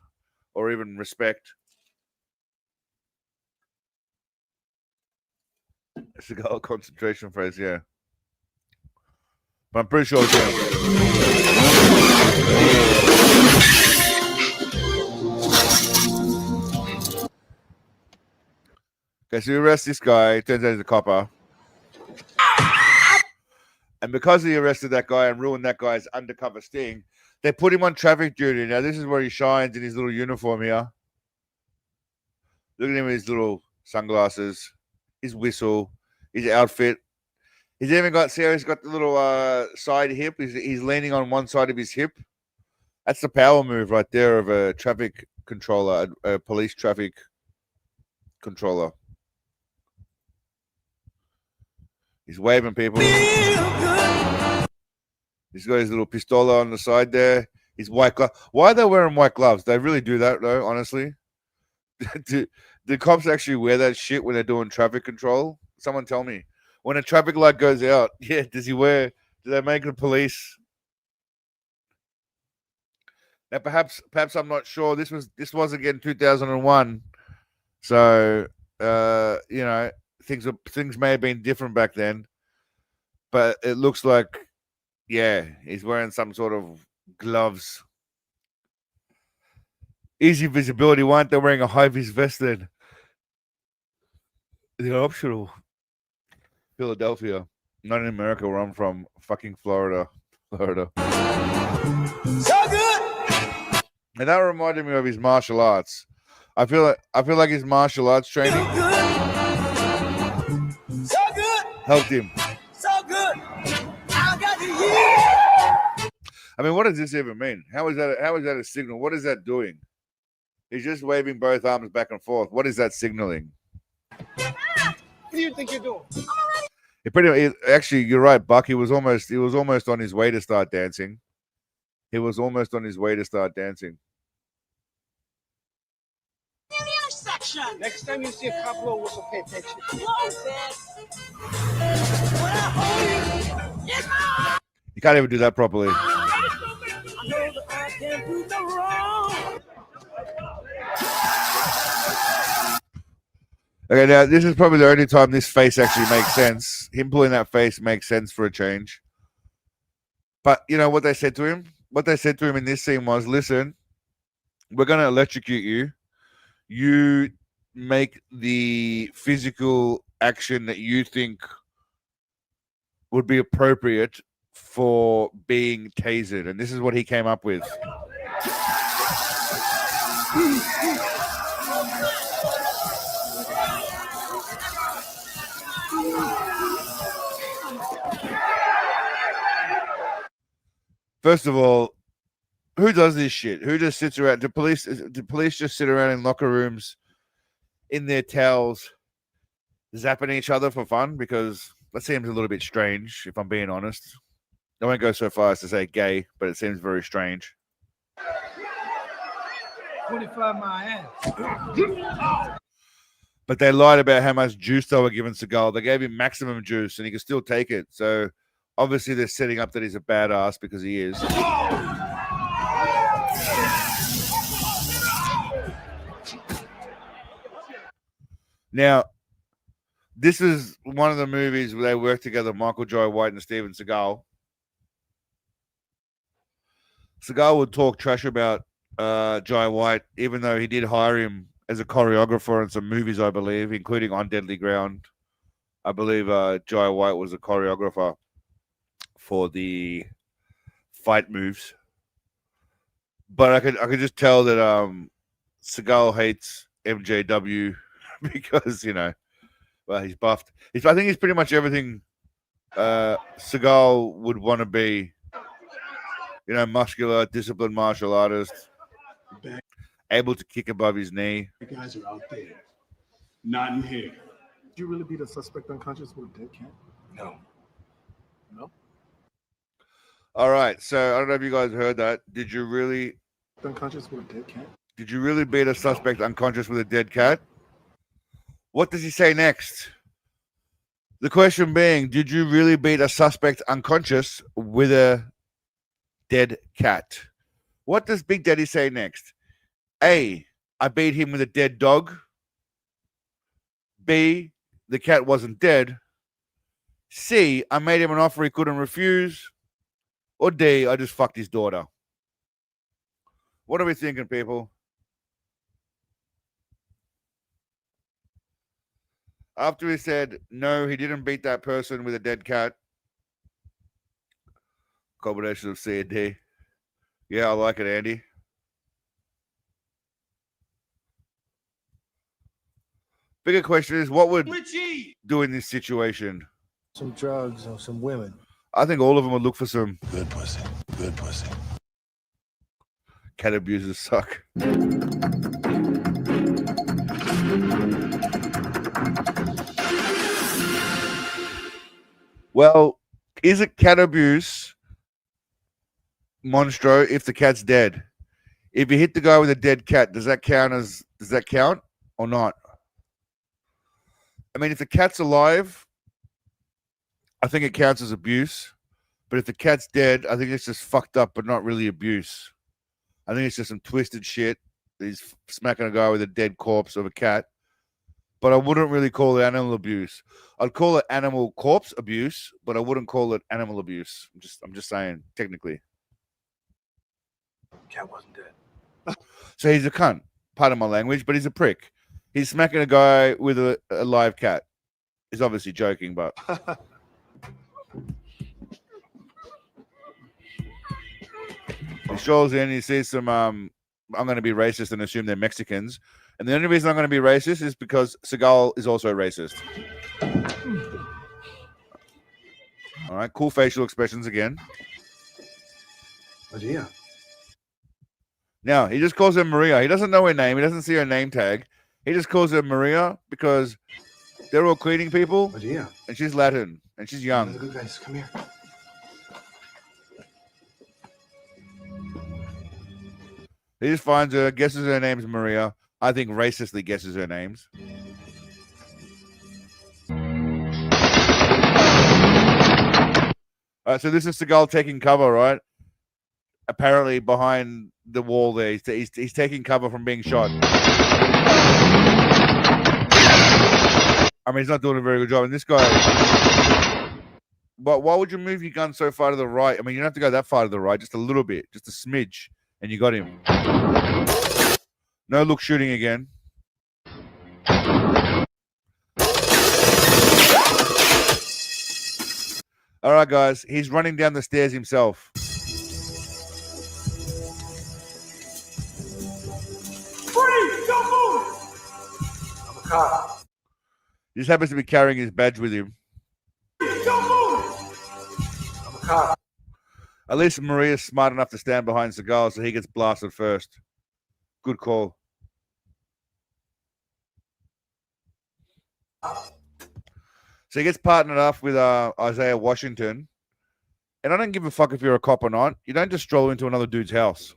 or even respect. Seagal concentration phrase, yeah. But I'm pretty sure it's him. Okay, so you arrest this guy. Turns out he's a copper. And because he arrested that guy and ruined that guy's undercover sting, they put him on traffic duty. Now, this is where he shines in his little uniform here. Look at him with his little sunglasses, his whistle, his outfit. He's even got, see how he's got the little side hip? He's leaning on one side of his hip. That's the power move right there of a traffic controller, a police traffic controller. He's waving people. He's got his little pistola on the side there. His white glove. Why are they wearing white gloves? They really do that, though, honestly. do cops actually wear that shit when they're doing traffic control? Someone tell me. When a traffic light goes out, yeah, do they make the police? Now, perhaps I'm not sure. This was again 2001. So, you know, things may have been different back then, but it looks like, yeah, he's wearing some sort of gloves. Easy visibility. Why aren't they wearing a high-vis vest then? They're optional. Philadelphia, not in America where I'm from. Fucking Florida. So good. And that reminded me of his martial arts. I feel like his martial arts training helped him. So good. I mean, what does this even mean? How is that a signal? What is that doing? He's just waving both arms back and forth. What is that signaling? What do you think you're doing? Actually, you're right, Buck. He was almost on his way to start dancing. He was almost on his way to start dancing. Next time you see a cop blow whistle, pay attention. You can't even do that properly. Okay, now this is probably the only time this face actually makes sense. Him pulling that face makes sense for a change. But you know what they said to him? What they said to him in this scene was, listen, we're going to electrocute you. You make the physical action that you think would be appropriate for being tasered. And this is what he came up with. First of all, who does this shit? Who just sits around? Do police just sit around in locker rooms in their towels, zapping each other for fun? Because that seems a little bit strange, if I'm being honest. I won't go so far as to say gay, but it seems very strange. 25 my ass. But they lied about how much juice they were giving Seagal. They gave him maximum juice, and he could still take it. So obviously they're setting up that he's a badass, because he is. Now, this is one of the movies where they work together, Michael Jai White and Steven Seagal. Seagal would talk trash about Jai White, even though he did hire him as a choreographer in some movies, I believe, including On Deadly Ground. I believe Jai White was a choreographer for the fight moves. But I could just tell that Seagal hates MJW because, you know, well, he's buffed. I think he's pretty much everything Seagal would want to be. You know, muscular, disciplined martial artist, able to kick above his knee. The guys are out there, not in here. Did you really beat a suspect unconscious with a dead cat? No. No? All right, so I don't know if you guys heard that. Did you really Unconscious with a dead cat? Did you really beat a suspect unconscious with a dead cat? What does he say next? The question being, did you really beat a suspect unconscious with a dead cat? What does Big Daddy say next? A, I beat him with a dead dog. B, the cat wasn't dead. C, I made him an offer he couldn't refuse. Or D, I just fucked his daughter. What are we thinking, people? After he said, no, he didn't beat that person with a dead cat. Combination of C and D. Yeah, I like it, Andy. Bigger question is, what would Richie do in this situation? Some drugs or some women. I think all of them would look for some Good pussy. Good pussy. cat abusers suck. Well, is it cat abuse, Monstro, if the cat's dead? If you hit the guy with a dead cat, does that count or not? I mean, if the cat's alive, I think it counts as abuse. But if the cat's dead, I think it's just fucked up, but not really abuse. I think it's just some twisted shit. He's smacking a guy with a dead corpse of a cat. But I wouldn't really call it animal abuse. I'd call it animal corpse abuse, but I wouldn't call it animal abuse. I'm just saying, technically. Cat wasn't dead. So he's a cunt, pardon my language, but he's a prick. He's smacking a guy with a live cat. He's obviously joking, but he strolls in, he sees some I'm going to be racist and assume they're Mexicans. And the only reason I'm going to be racist is because Seagal is also racist. All right, cool facial expressions again. Maria. Now, he just calls her Maria. He doesn't know her name. He doesn't see her name tag. He just calls her Maria because they're all cleaning people. Maria. And she's Latin. And she's young. The good guys, come here. He just finds her, guesses her name's Maria. I think racistly guesses her names. All right, so this is Seagal taking cover, right? Apparently behind the wall there. He's taking cover from being shot. I mean, he's not doing a very good job. And this guy... But why would you move your gun so far to the right? I mean, you don't have to go that far to the right. Just a little bit. Just a smidge. And you got him. No look shooting again. All right, guys. He's running down the stairs himself. Freeze! Don't move! I'm a cop. He just happens to be carrying his badge with him. Don't move! I'm a cop. At least Maria's smart enough to stand behind Seagal, so he gets blasted first. Good call. So he gets partnered up with Isaiah Washington. And I don't give a fuck if you're a cop or not. You don't just stroll into another dude's house.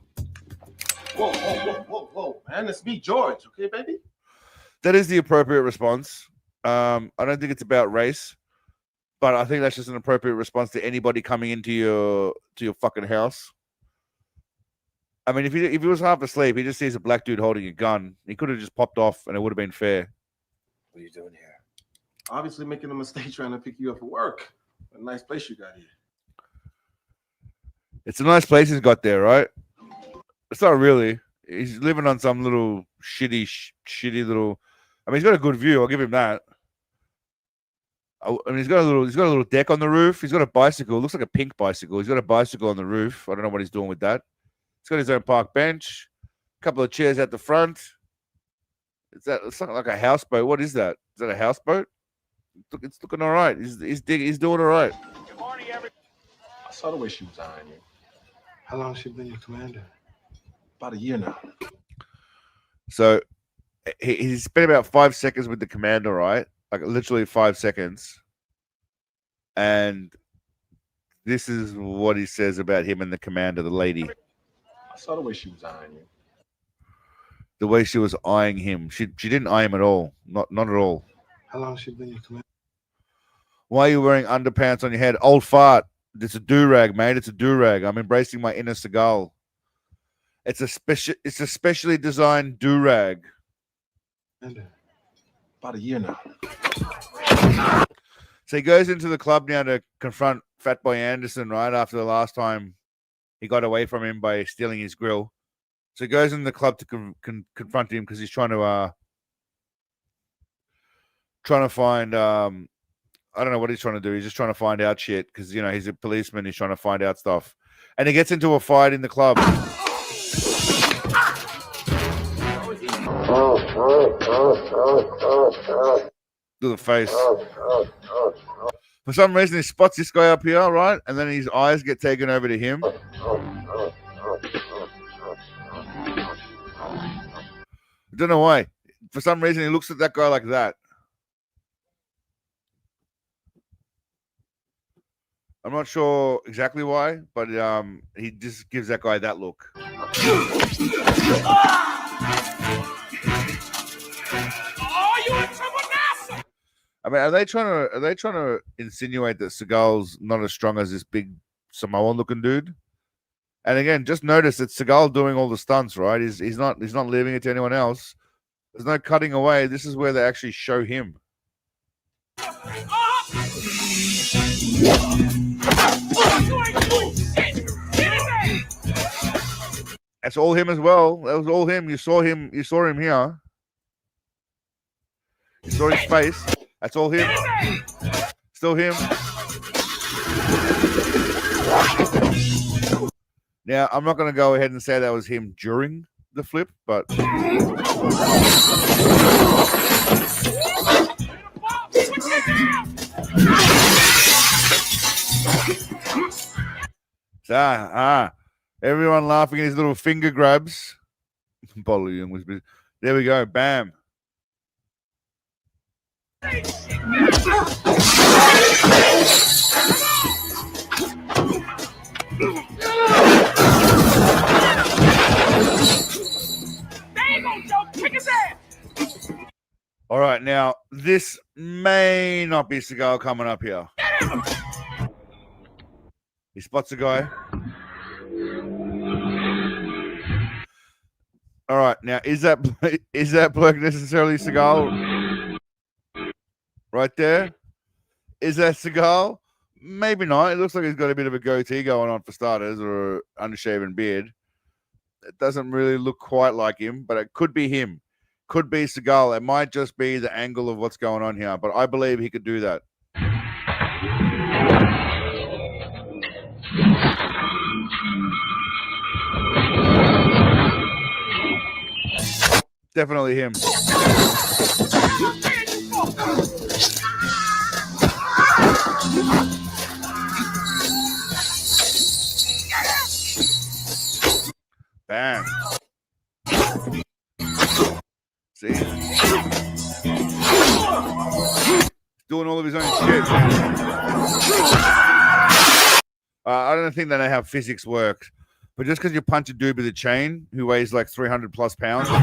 Whoa, man. It's me, George. Okay, baby? That is the appropriate response. I don't think it's about race. But I think that's just an appropriate response to anybody coming into your fucking house. I mean, if he was half asleep, he just sees a black dude holding a gun. He could have just popped off, and it would have been fair. What are you doing here? Obviously making a mistake trying to pick you up for work. What a nice place you got here. It's a nice place he's got there, right? It's not really. He's living on some little shitty little. I mean, he's got a good view. I'll give him that. I mean, he's got a little deck on the roof. He's got a bicycle. It looks like a pink bicycle. He's got a bicycle on the roof. I don't know what he's doing with that. He's got his own park bench. A couple of chairs at the front. It's something like a houseboat. What is that? Is that a houseboat? It's looking all right. He's doing all right. Good morning, everybody. I saw the way she was eyeing you. How long has she been your commander? About a year now. So he spent about 5 seconds with the commander, right? Like literally 5 seconds. And this is what he says about him and the commander, the lady. I saw the way she was eyeing you. The way she was eyeing him. She didn't eye him at all. Not at all. How long has she been your commander? Why are you wearing underpants on your head? Old fart. It's a do-rag, mate. It's a do-rag. I'm embracing my inner Seagal. It's a specially designed do-rag. About a year now. So he goes into the club now to confront Fat Boy Anderson, right? After the last time he got away from him by stealing his grill. So he goes in the club to confront him because he's trying to find I don't know what he's trying to do. He's just trying to find out shit because, you know, he's a policeman. He's trying to find out stuff. And he gets into a fight in the club. To the face. For some reason, he spots this guy up here, right? And then his eyes get taken over to him. I don't know why. For some reason, he looks at that guy like that. I'm not sure exactly why, but he just gives that guy that look. I mean, are they trying to insinuate that Seagal's not as strong as this big Samoan looking dude? And again, just notice that Seagal doing all the stunts, right? He's not leaving it to anyone else. There's no cutting away. This is where they actually show him. That's all him as well. That was all him. You saw him here. You saw his face. That's all him. Still him. Now, I'm not going to go ahead and say that was him during the flip, but everyone laughing at his little finger grabs. There we go. Bam. All right, now this may not be Seagal coming up here. He spots a guy. All right, now is that bloke necessarily Seagal? Right there, is that Seagal? Maybe not. It looks like he's got a bit of a goatee going on for starters, or an unshaven beard. It doesn't really look quite like him, but it could be him. Could be Seagal. It might just be the angle of what's going on here, but I believe he could do that. Definitely him. Bam. See? Doing all of his own shit. I don't think they know how physics works. But just because you punch a dude with a chain who weighs like 300 plus pounds. I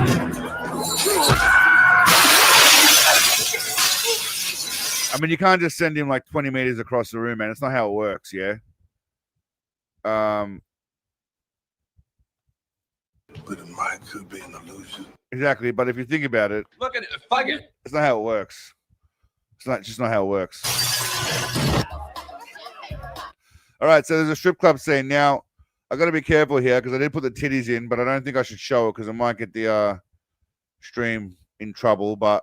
mean, you can't just send him like 20 meters across the room, man. It's not how it works, yeah? But it might could be an illusion. Exactly. But if you think about it, Look at it. Fuck it. it's not how it works. It's not just not how it works. All right, so there's a strip club scene. Now, I got to be careful here because I did put the titties in, but I don't think I should show it because I might get the stream in trouble. But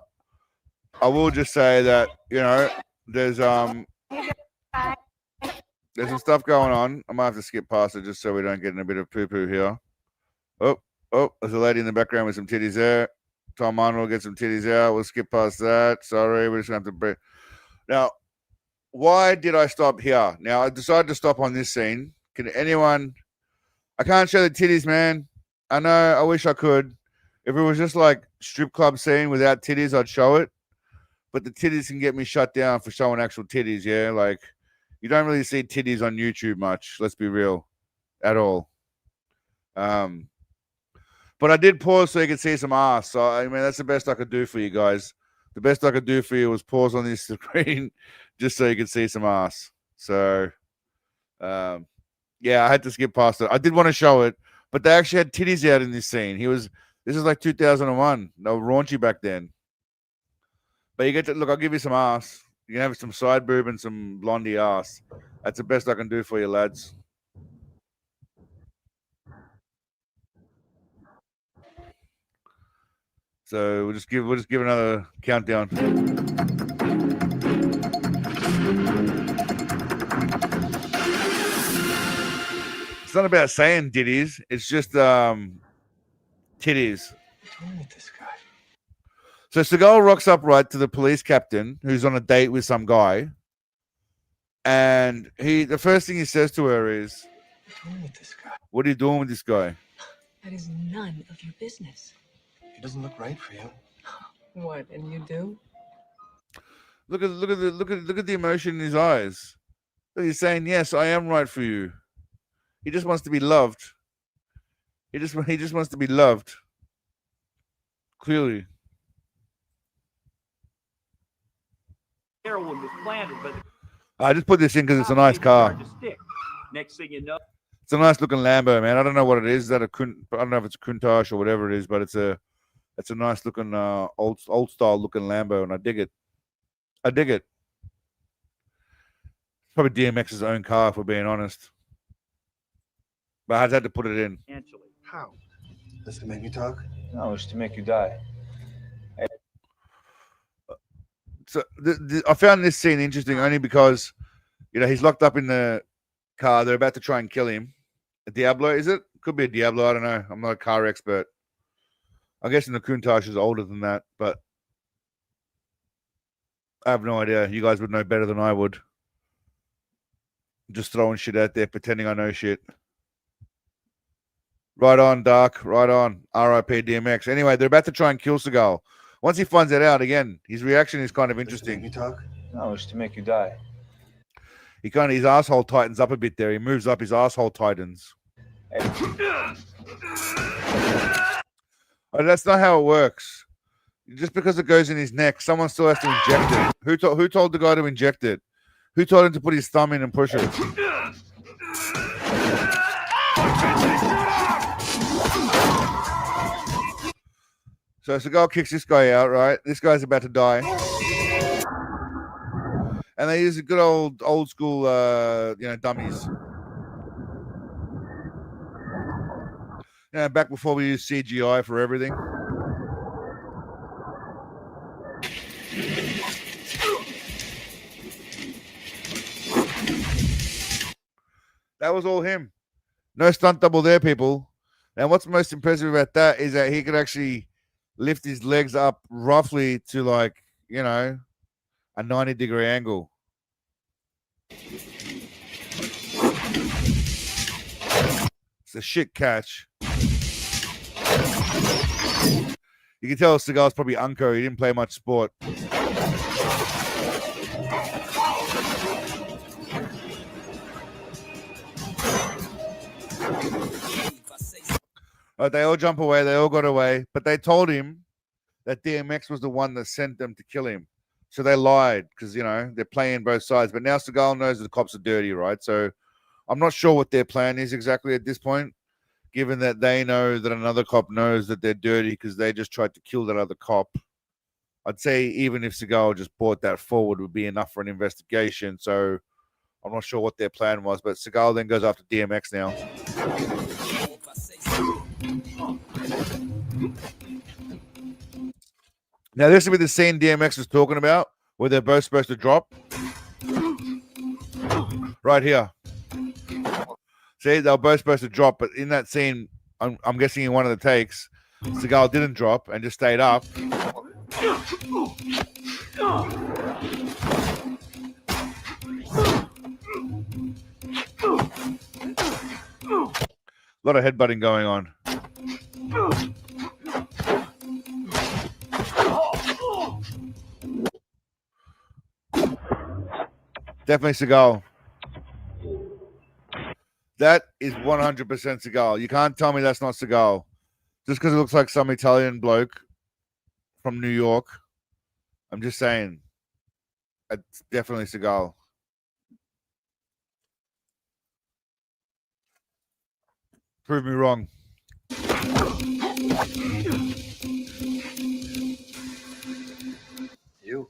I will just say that, you know, there's some stuff going on. I might have to skip past it just so we don't get in a bit of poo-poo here. Oh, there's a lady in the background with some titties there. Tom Arnold gets some titties out. We'll skip past that. Sorry, we're just going to have to break. Now, why did I stop here? Now, I decided to stop on this scene. Can anyone... I can't show the titties, man. I know, I wish I could. If it was just like strip club scene without titties, I'd show it. But the titties can get me shut down for showing actual titties, yeah? Like, you don't really see titties on YouTube much, let's be real, at all. But I did pause so you could see some ass. So, I mean, that's the best I could do for you guys. The best I could do for you was pause on this screen just so you could see some ass. So, yeah, I had to skip past it. I did want to show it, but they actually had titties out in this scene. This is like 2001. They were raunchy back then. But you get to, look, I'll give you some ass. You can have some side boob and some blondie ass. That's the best I can do for you, lads. So we'll just give another countdown. It's not about saying titties. It's just titties. What's wrong with this guy? So Seagal rocks up right to the police captain who's on a date with some guy. And the first thing he says to her is, What's wrong with this guy? what are you doing with this guy? That is none of your business. He doesn't look right for you. What, and you do? Look at the emotion in his eyes. He's saying, yes, I am right for you. He just wants to be loved. He just wants to be loved. Clearly. Heroin was planted, but I just put this in because it's a nice car. next thing you know, It's a nice looking Lambo, man. I don't know what it is. Is that I don't know if it's a Countach or whatever it is, but it's a nice looking old style looking Lambo, and I dig it. I dig it. It's probably DMX's own car, if we're being honest. But I had to put it in. How? Does it make me talk? No, it's to make you die. So I found this scene interesting only because, you know, he's locked up in the car. They're about to try and kill him. A Diablo, is it? Could be a Diablo. I don't know. I'm not a car expert. I'm guessing the Countach is older than that, but I have no idea. You guys would know better than I would. Just throwing shit out there, pretending I know shit. Right on, Dark. Right on. R.I.P. DMX. Anyway, they're about to try and kill Seagal. Once he finds that out, again, his reaction is kind of interesting. Does it make me talk? No, it's to make you die. His asshole tightens up a bit there. He moves up, his asshole tightens. Oh, that's not how it works. Just because it goes in his neck, someone still has to inject it. Who told the guy to inject it? Who told him to put his thumb in and push it? So Seagal kicks this guy out, right? This guy's about to die. And they use a good old school, dummies. Back before we used CGI for everything. That was all him. No stunt double there, people. And what's most impressive about that is that he could actually lift his legs up roughly to a 90-degree angle. It's a shit catch. You can tell Seagal's probably unco. He didn't play much sport. They all jump away. They all got away. But they told him that DMX was the one that sent them to kill him. So they lied because, you know, they're playing both sides. But now Seagal knows the cops are dirty, right? So I'm not sure what their plan is exactly at this point, given that they know that another cop knows that they're dirty because they just tried to kill that other cop. I'd say even if Seagal just brought that forward would be enough for an investigation. So I'm not sure what their plan was. But Seagal then goes after DMX now. Now, this will be the scene DMX was talking about where they're both supposed to drop. Right here. See, they were both supposed to drop, but in that scene, I'm guessing in one of the takes, Seagal didn't drop and just stayed up. A lot of headbutting going on. Definitely Seagal. That is 100% Seagal. You can't tell me that's not Seagal. Just because it looks like some Italian bloke from New York. I'm just saying. It's definitely Seagal. Prove me wrong. You.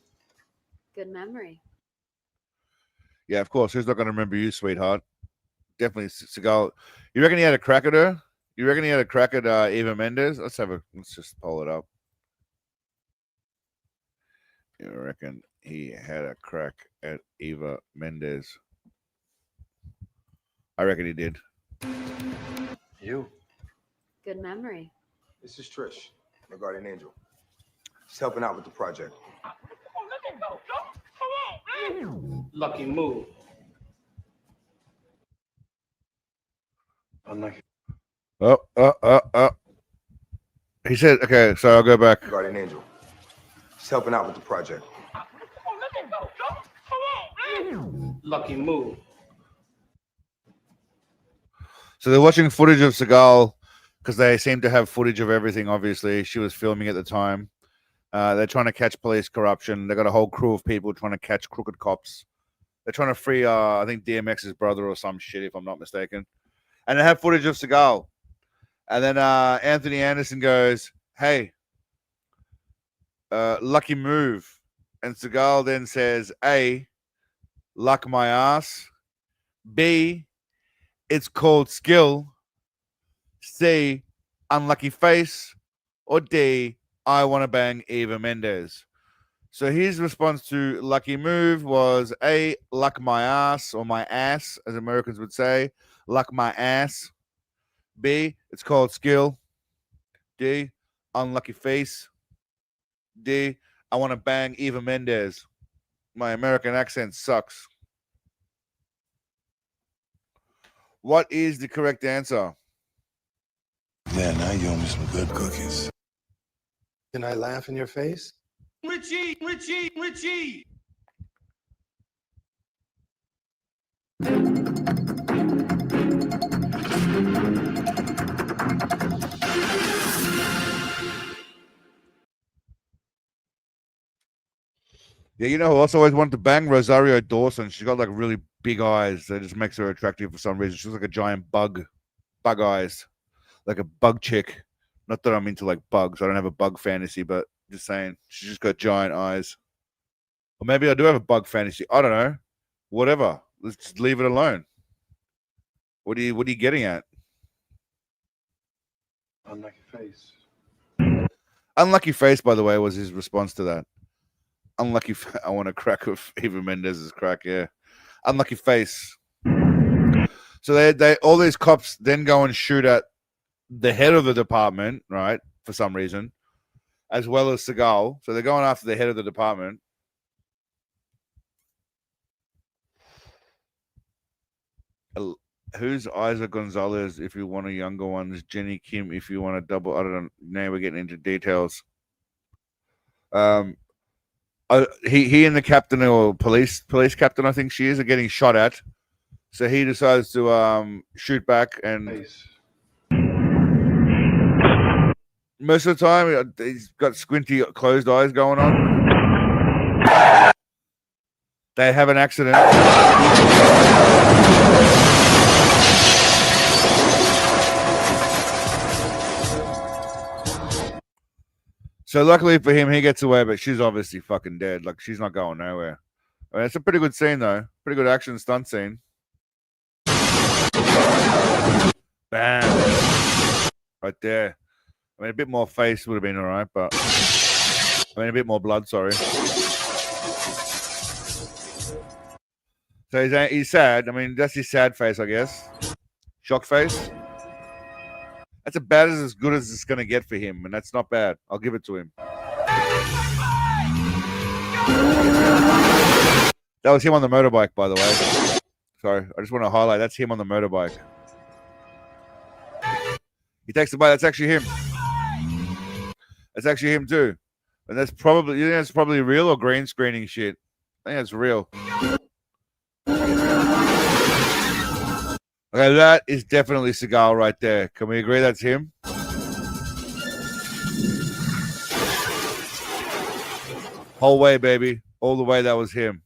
Good memory. Yeah, of course. Who's not going to remember you, sweetheart? Definitely Seagal. You reckon he had a crack at her? You reckon he had a crack at Eva Mendes? Let's just pull it up. You reckon he had a crack at Eva Mendes? I reckon he did. You. Good memory. This is Trish, my guardian angel. She's helping out with the project. Lucky move. Unlucky. He said, okay, so I'll go back. Guardian angel. She's helping out with the project. Lucky move. So they're watching footage of Seagal because they seem to have footage of everything, obviously. She was filming at the time. They're trying to catch police corruption. They got a whole crew of people trying to catch crooked cops. They're trying to free, I think, DMX's brother or some shit, if I'm not mistaken. And they have footage of Seagal. And then Anthony Anderson goes, hey, lucky move. And Seagal then says, A, luck my ass. B, it's called skill. C, unlucky face. Or D, I want to bang Eva Mendes. So his response to lucky move was A, luck my ass, or my ass, as Americans would say. Luck my ass. B, it's called skill. D, unlucky face. D, I want to bang Eva Mendes. My American accent sucks. What is the correct answer? Yeah, now you owe me some good cookies. Can I laugh in your face? Richie, Richie, Richie. Yeah, you know who also always wanted to bang? Rosario Dawson. She's got like really big eyes. That just makes her attractive for some reason. She's like a giant bug eyes, like a bug chick. Not that I'm into like bugs. I don't have a bug fantasy, but just saying, she's just got giant eyes. Or maybe I do have a bug fantasy. I don't know. Whatever. Let's just leave it alone. What are you getting at? Unlucky face. Unlucky face, by the way, was his response to that. Unlucky. I want a crack of Eva Mendez's crack. Yeah, unlucky face. So they all these cops then go and shoot at the head of the department, right? For some reason, as well as Seagal. So they're going after the head of the department. Who's Isa Gonzalez if you want a younger one? Jenny Kim if you want a double. I don't know. Now we're getting into details. He and the captain or police captain, I think she is, are getting shot at. So he decides to shoot back, and most of the time he's got squinty closed eyes going on. They have an accident. So luckily for him, he gets away, but she's obviously fucking dead. Like, she's not going nowhere. I mean, it's a pretty good scene, though. Pretty good action stunt scene. Bam. Right there. I mean, a bit more face would have been all right, but... I mean, a bit more blood, sorry. So he's sad. I mean, that's his sad face, I guess. Shock face. That's about as good as it's going to get for him, and that's not bad. I'll give it to him. That was him on the motorbike, by the way. Sorry, I just want to highlight that's him on the motorbike. He takes the bike. That's actually him. That's actually him too. And that's probably, you think that's probably real or green screening shit? I think that's real. Okay, that is definitely Seagal right there. Can we agree that's him? Whole way, baby. All the way, that was him.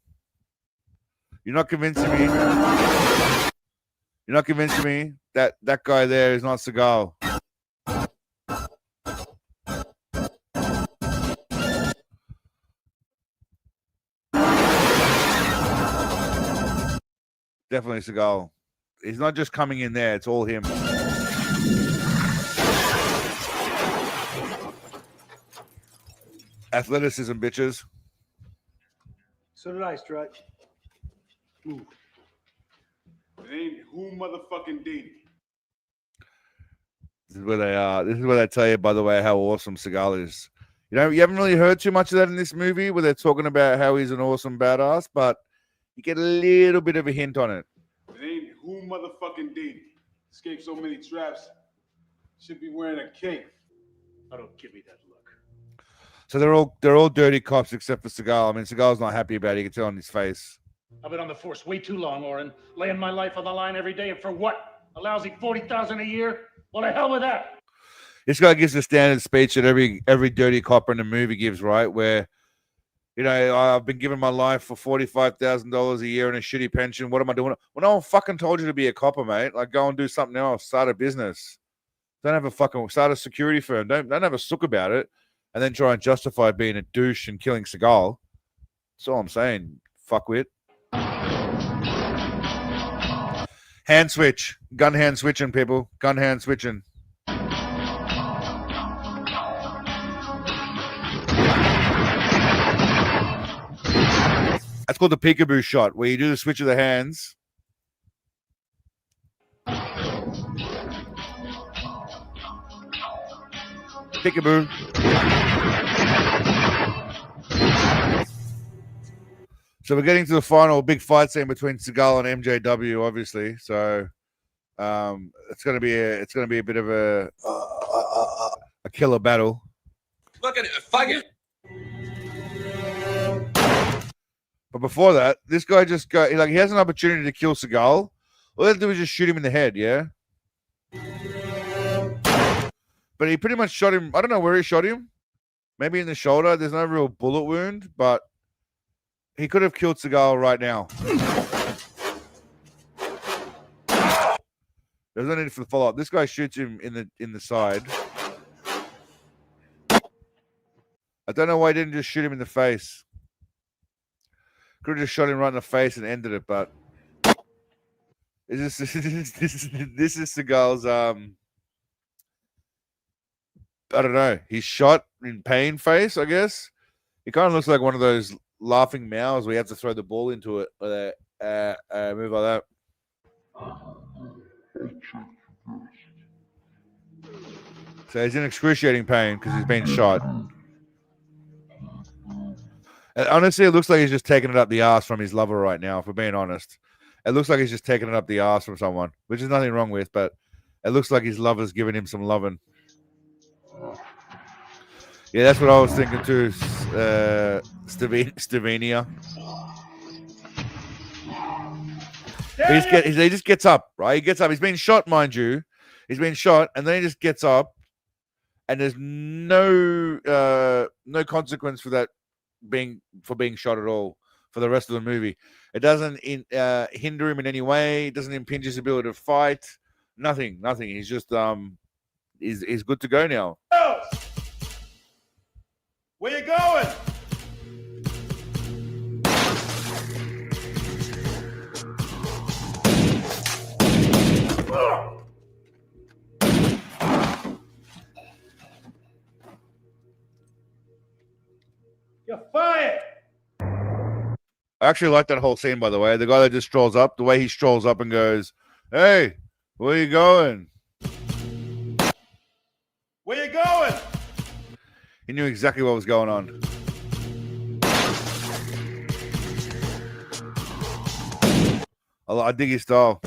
You're not convincing me. You're not convincing me that that guy there is not Seagal. Definitely Seagal. He's not just coming in there. It's all him. Athleticism, bitches. So did I, Stretch. It ain't who motherfucking did. This is where they are. This is where they tell you, by the way, how awesome Seagal is. You know, you haven't really heard too much of that in this movie where they're talking about how he's an awesome badass, but you get a little bit of a hint on it. It ain't who motherfucking did. Escaped so many traps. Should be wearing a cape. I don't give me that look. So they're all dirty cops except for Seagal. I mean, Seagal's not happy about it. You can tell on his face. I've been on the force way too long, Oren. Laying my life on the line every day, and for what? A lousy $40,000 a year? Well, the hell with that. This guy gives the standard speech that every dirty cop in the movie gives, right? Where, you know, I've been giving my life for $45,000 a year and a shitty pension. What am I doing? Well, no one fucking told you to be a copper, mate. Like, go and do something else. Start a business. Start a security firm. Don't have a sook about it, and then try and justify being a douche and killing Seagal. That's all I'm saying. Fuckwit. Hand switch. Gun hand switching, people. Gun hand switching. That's called the peekaboo shot, where you do the switch of the hands. Peekaboo. So we're getting to the final big fight scene between Seagal and MJW, obviously. So it's gonna be a bit of a killer battle. Look at it, fuck it. But before that, this guy just he has an opportunity to kill Seagal. All they have to do is just shoot him in the head, yeah? But he pretty much shot him. I don't know where he shot him. Maybe in the shoulder. There's no real bullet wound, but he could have killed Seagal right now. There's no need for the follow-up. This guy shoots him in the side. I don't know why he didn't just shoot him in the face. Could have just shot him right in the face and ended it, but this is Seagal's I don't know. He's shot in pain face, I guess. He kind of looks like one of those laughing mouths where you have to throw the ball into it. Or move like that. So he's in excruciating pain because he's been shot. And honestly, it looks like he's just taking it up the ass from his lover right now, if we're being honest. It looks like he's just taking it up the arse from someone, which is nothing wrong with, but it looks like his lover's giving him some loving. Yeah, that's what I was thinking too, Slovenia. He just gets up, right? He gets up. He's been shot, mind you. He's been shot, and then he just gets up, and there's no consequence for that being shot at all for the rest of the movie. It doesn't hinder him in any way. It doesn't impinge his ability to fight. Nothing. He's just he's good to go now. Where you going? You're fired. I actually like that whole scene, by the way. The guy that just strolls up, the way he strolls up and goes, "Hey, where you going?" Where you going? He knew exactly what was going on. I dig his style.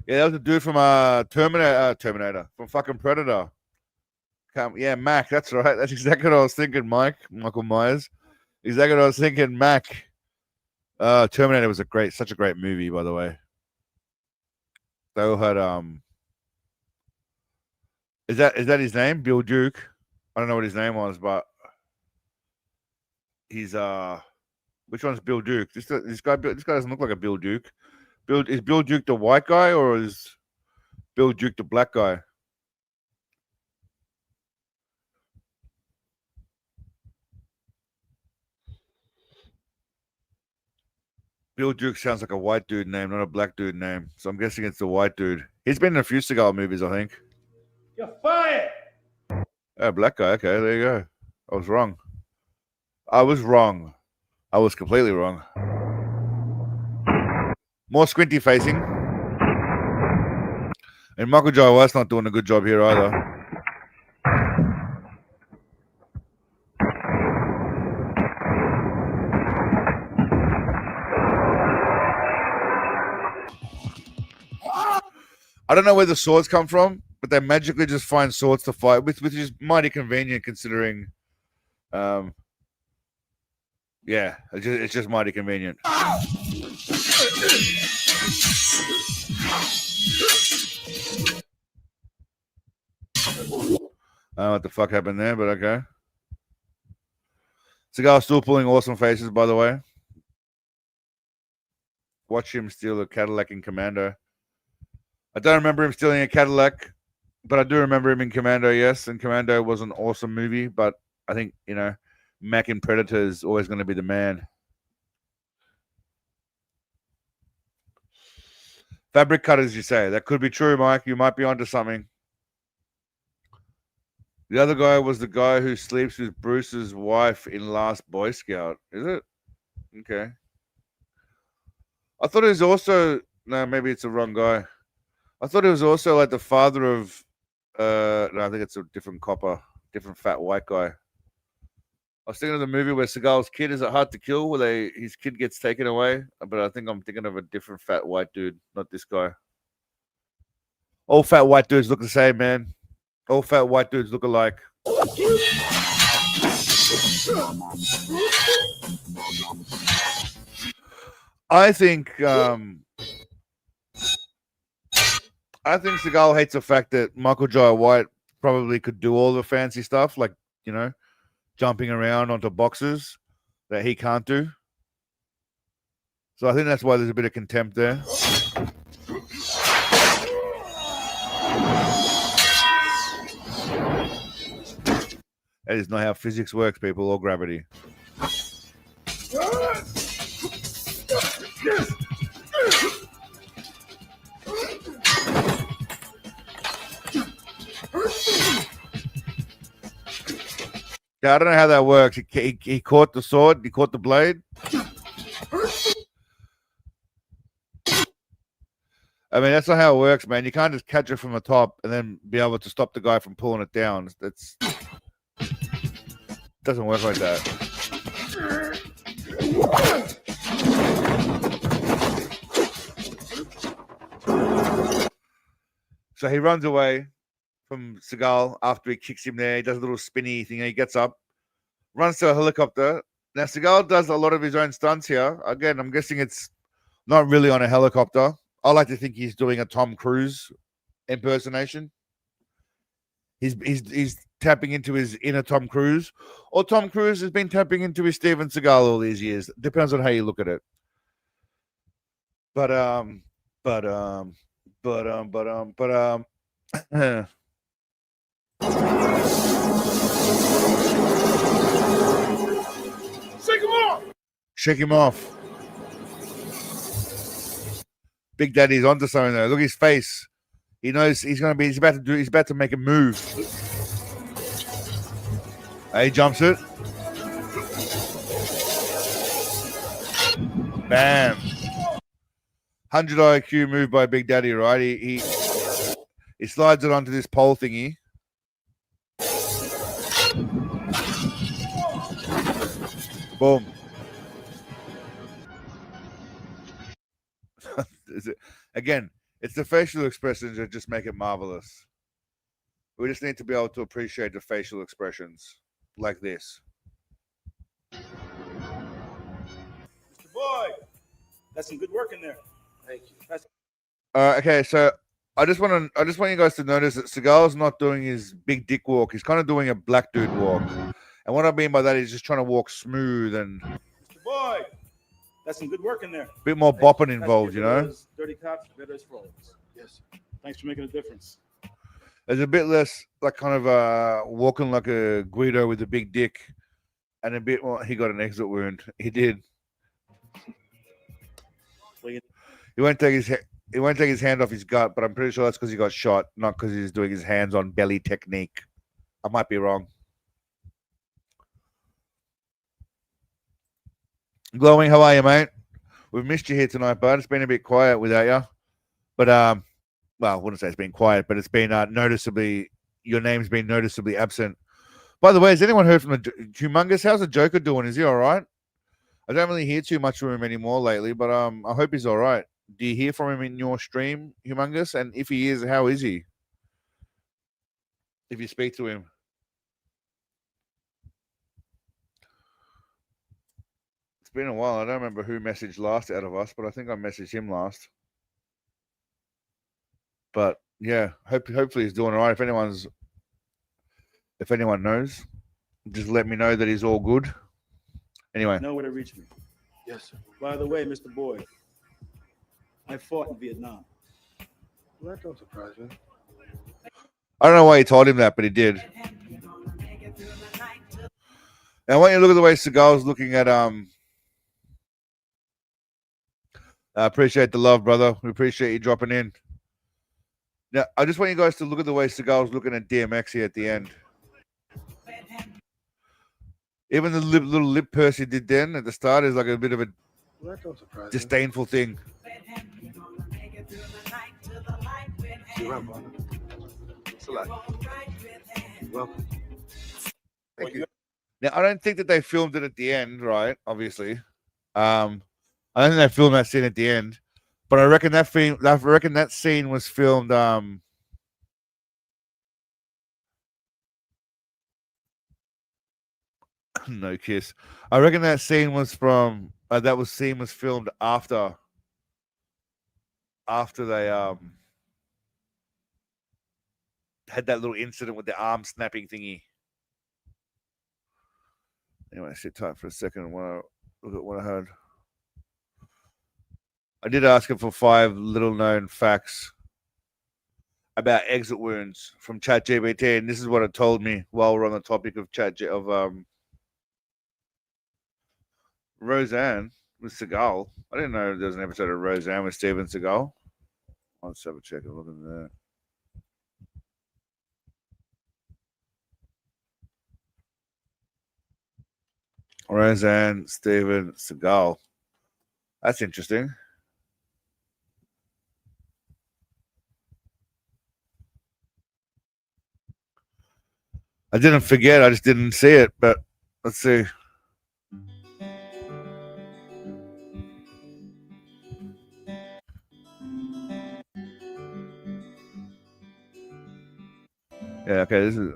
Yeah, that was the dude from Terminator, from fucking Predator. Yeah, Mac. That's right. That's exactly what I was thinking, Michael Myers. Exactly what I was thinking, Mac. Terminator was such a great movie, by the way. They all had Is that his name? Bill Duke. I don't know what his name was, but he's which one's Bill Duke? This guy doesn't look like a Bill Duke. Is Bill Duke the white guy or is Bill Duke the black guy? Bill Duke sounds like a white dude name, not a black dude name. So I'm guessing it's the white dude. He's been in a few Seagal movies, I think. You're fired. Oh, black guy. Okay, there you go. I was wrong. I was completely wrong. More squinty facing. And Michael J. White's not doing a good job here either. I don't know where the swords come from, but they magically just find swords to fight with, which is mighty convenient considering. Yeah, it's just mighty convenient. I don't know what the fuck happened there, but okay. Seagal still pulling awesome faces, by the way. Watch him steal a Cadillac in Commando. I don't remember him stealing a Cadillac, but I do remember him in Commando, yes. And Commando was an awesome movie, but I think, Mac in Predator is always going to be the man. Fabric cutters, you say. That could be true, Mike. You might be onto something. The other guy was the guy who sleeps with Bruce's wife in Last Boy Scout. Is it? Okay. I thought it was also... No, maybe it's the wrong guy. I thought it was also like the father of... No, I think it's a different copper. Different fat white guy. I was thinking of the movie where Seagal's kid is Hard to Kill, where his kid gets taken away. But I think I'm thinking of a different fat white dude, not this guy. All fat white dudes look the same, man. All fat white dudes look alike. I think Seagal hates the fact that Michael J. White probably could do all the fancy stuff, like, jumping around onto boxes that he can't do. So I think that's why there's a bit of contempt there. That is not how physics works, people, or gravity. Yeah, I don't know how that works. He caught the sword. He caught the blade. I mean, that's not how it works, man. You can't just catch it from the top and then be able to stop the guy from pulling it down. Doesn't work like that. So he runs away from Seagal after he kicks him there. He does a little spinny thing. He gets up, runs to a helicopter. Now, Seagal does a lot of his own stunts here. Again, I'm guessing it's not really on a helicopter. I like to think he's doing a Tom Cruise impersonation. He's tapping into his inner Tom Cruise, or Tom Cruise has been tapping into his Steven Seagal all these years. Depends on how you look at it. But Shake him off! shake him off. Big Daddy's onto something though. Look at his face. He knows he's about to make a move. He jumps it. Bam. 100 IQ move by Big Daddy, right? He slides it onto this pole thingy. Boom. Again, it's the facial expressions that just make it marvelous. We just need to be able to appreciate the facial expressions like this. Mr. Boy, that's some good work in there. Thank you. Okay, so I just want you guys to notice that Seagal's not doing his big dick walk. He's kind of doing a black dude walk. And what I mean by that is just trying to walk smooth and Mr. Boy, that's some good work in there. a bit more bopping involved, you know? Dirty cops, better as frauds. Yes. Thanks for making a difference. There's a bit less like kind of walking like a Guido with a big dick, and a bit more. He got an exit wound. He did. He won't take his hand off his gut, but I'm pretty sure that's because he got shot, not because he's doing his hands on belly technique. I might be wrong. Glowing, how are you, mate? We've missed you here tonight, bud. It's been a bit quiet without you, but well, I wouldn't say it's been quiet, but it's been noticeably. Your name's been noticeably absent. By the way, has anyone heard from the Humongous? How's the Joker doing? Is he all right? I don't really hear too much from him anymore lately, but I hope he's all right. Do you hear from him in your stream, Humongous? And if he is, how is he? If you speak to him. It's been a while. I don't remember who messaged last out of us, but I think I messaged him last. But yeah, hopefully he's doing all right. If anyone knows, just let me know that he's all good. Anyway. Know where to reach me. Yes, sir. By the way, Mr. Boyd, I fought in Vietnam. Well, that don't surprise me. I don't know why he told him that, but he did. Now, I want you to look at the way Seagal's looking at I appreciate the love, brother. We appreciate you dropping in. Now, I just want you guys to look at the way Seagal's looking at DMX here at the end. Even the little lip purse he did then at the start is like a bit of a disdainful thing. You're right, brother. It's a lot. You're welcome. Thank you. Now, I don't think that they filmed it at the end, right? Obviously. I don't think they filmed that scene at the end. But I reckon that scene was filmed. No kiss. I reckon that scene was from. Was filmed after they had that little incident with the arm snapping thingy. Anyway, sit tight for a second while I look at what I heard. I did ask him for 5 little-known facts about exit wounds from ChatGPT, and this is what it told me while we're on the topic of Roseanne with Seagal. I didn't know there was an episode of Roseanne with Steven Seagal. Let's have a check and look at that. Roseanne, Steven Seagal. That's interesting. I didn't forget. I just didn't see it. But let's see. Yeah, okay, this is...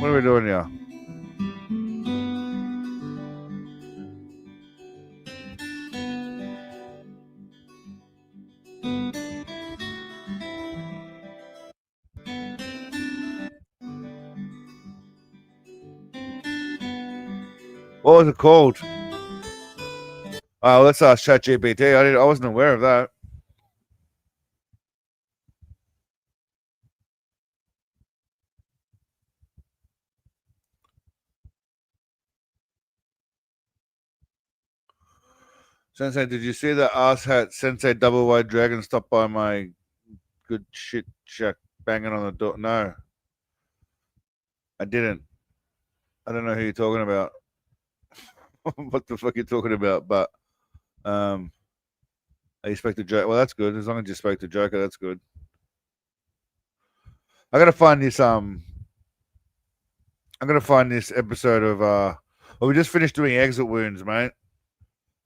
What are we doing here? What was it called? Oh, let's ask ChatGPT. I wasn't aware of that. Sensei, did you see the ass hat Sensei double wide dragon stop by my good shit shack banging on the door? No, I didn't. I don't know who you're talking about. What the fuck are you talking about? But I expect a joke. Well, that's good. As long as you spoke to Joker, that's good. I gotta find this I'm gonna find this episode of well, we just finished doing exit wounds, mate.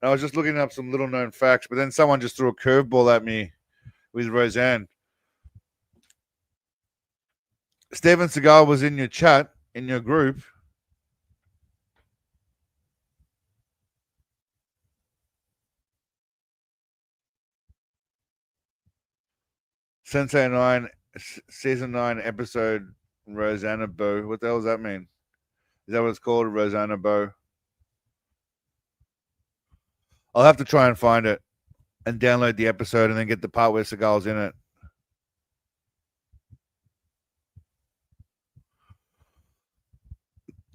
And I was just looking up some little known facts, but then someone just threw a curveball at me with Roseanne. Steven Seagal was in your chat, in your group. Sensei 9, season 9, episode Roseanne Bow. What the hell does that mean? Is that what it's called, Roseanne Bow? I'll have to try and find it and download the episode and then get the part where Seagal's in it.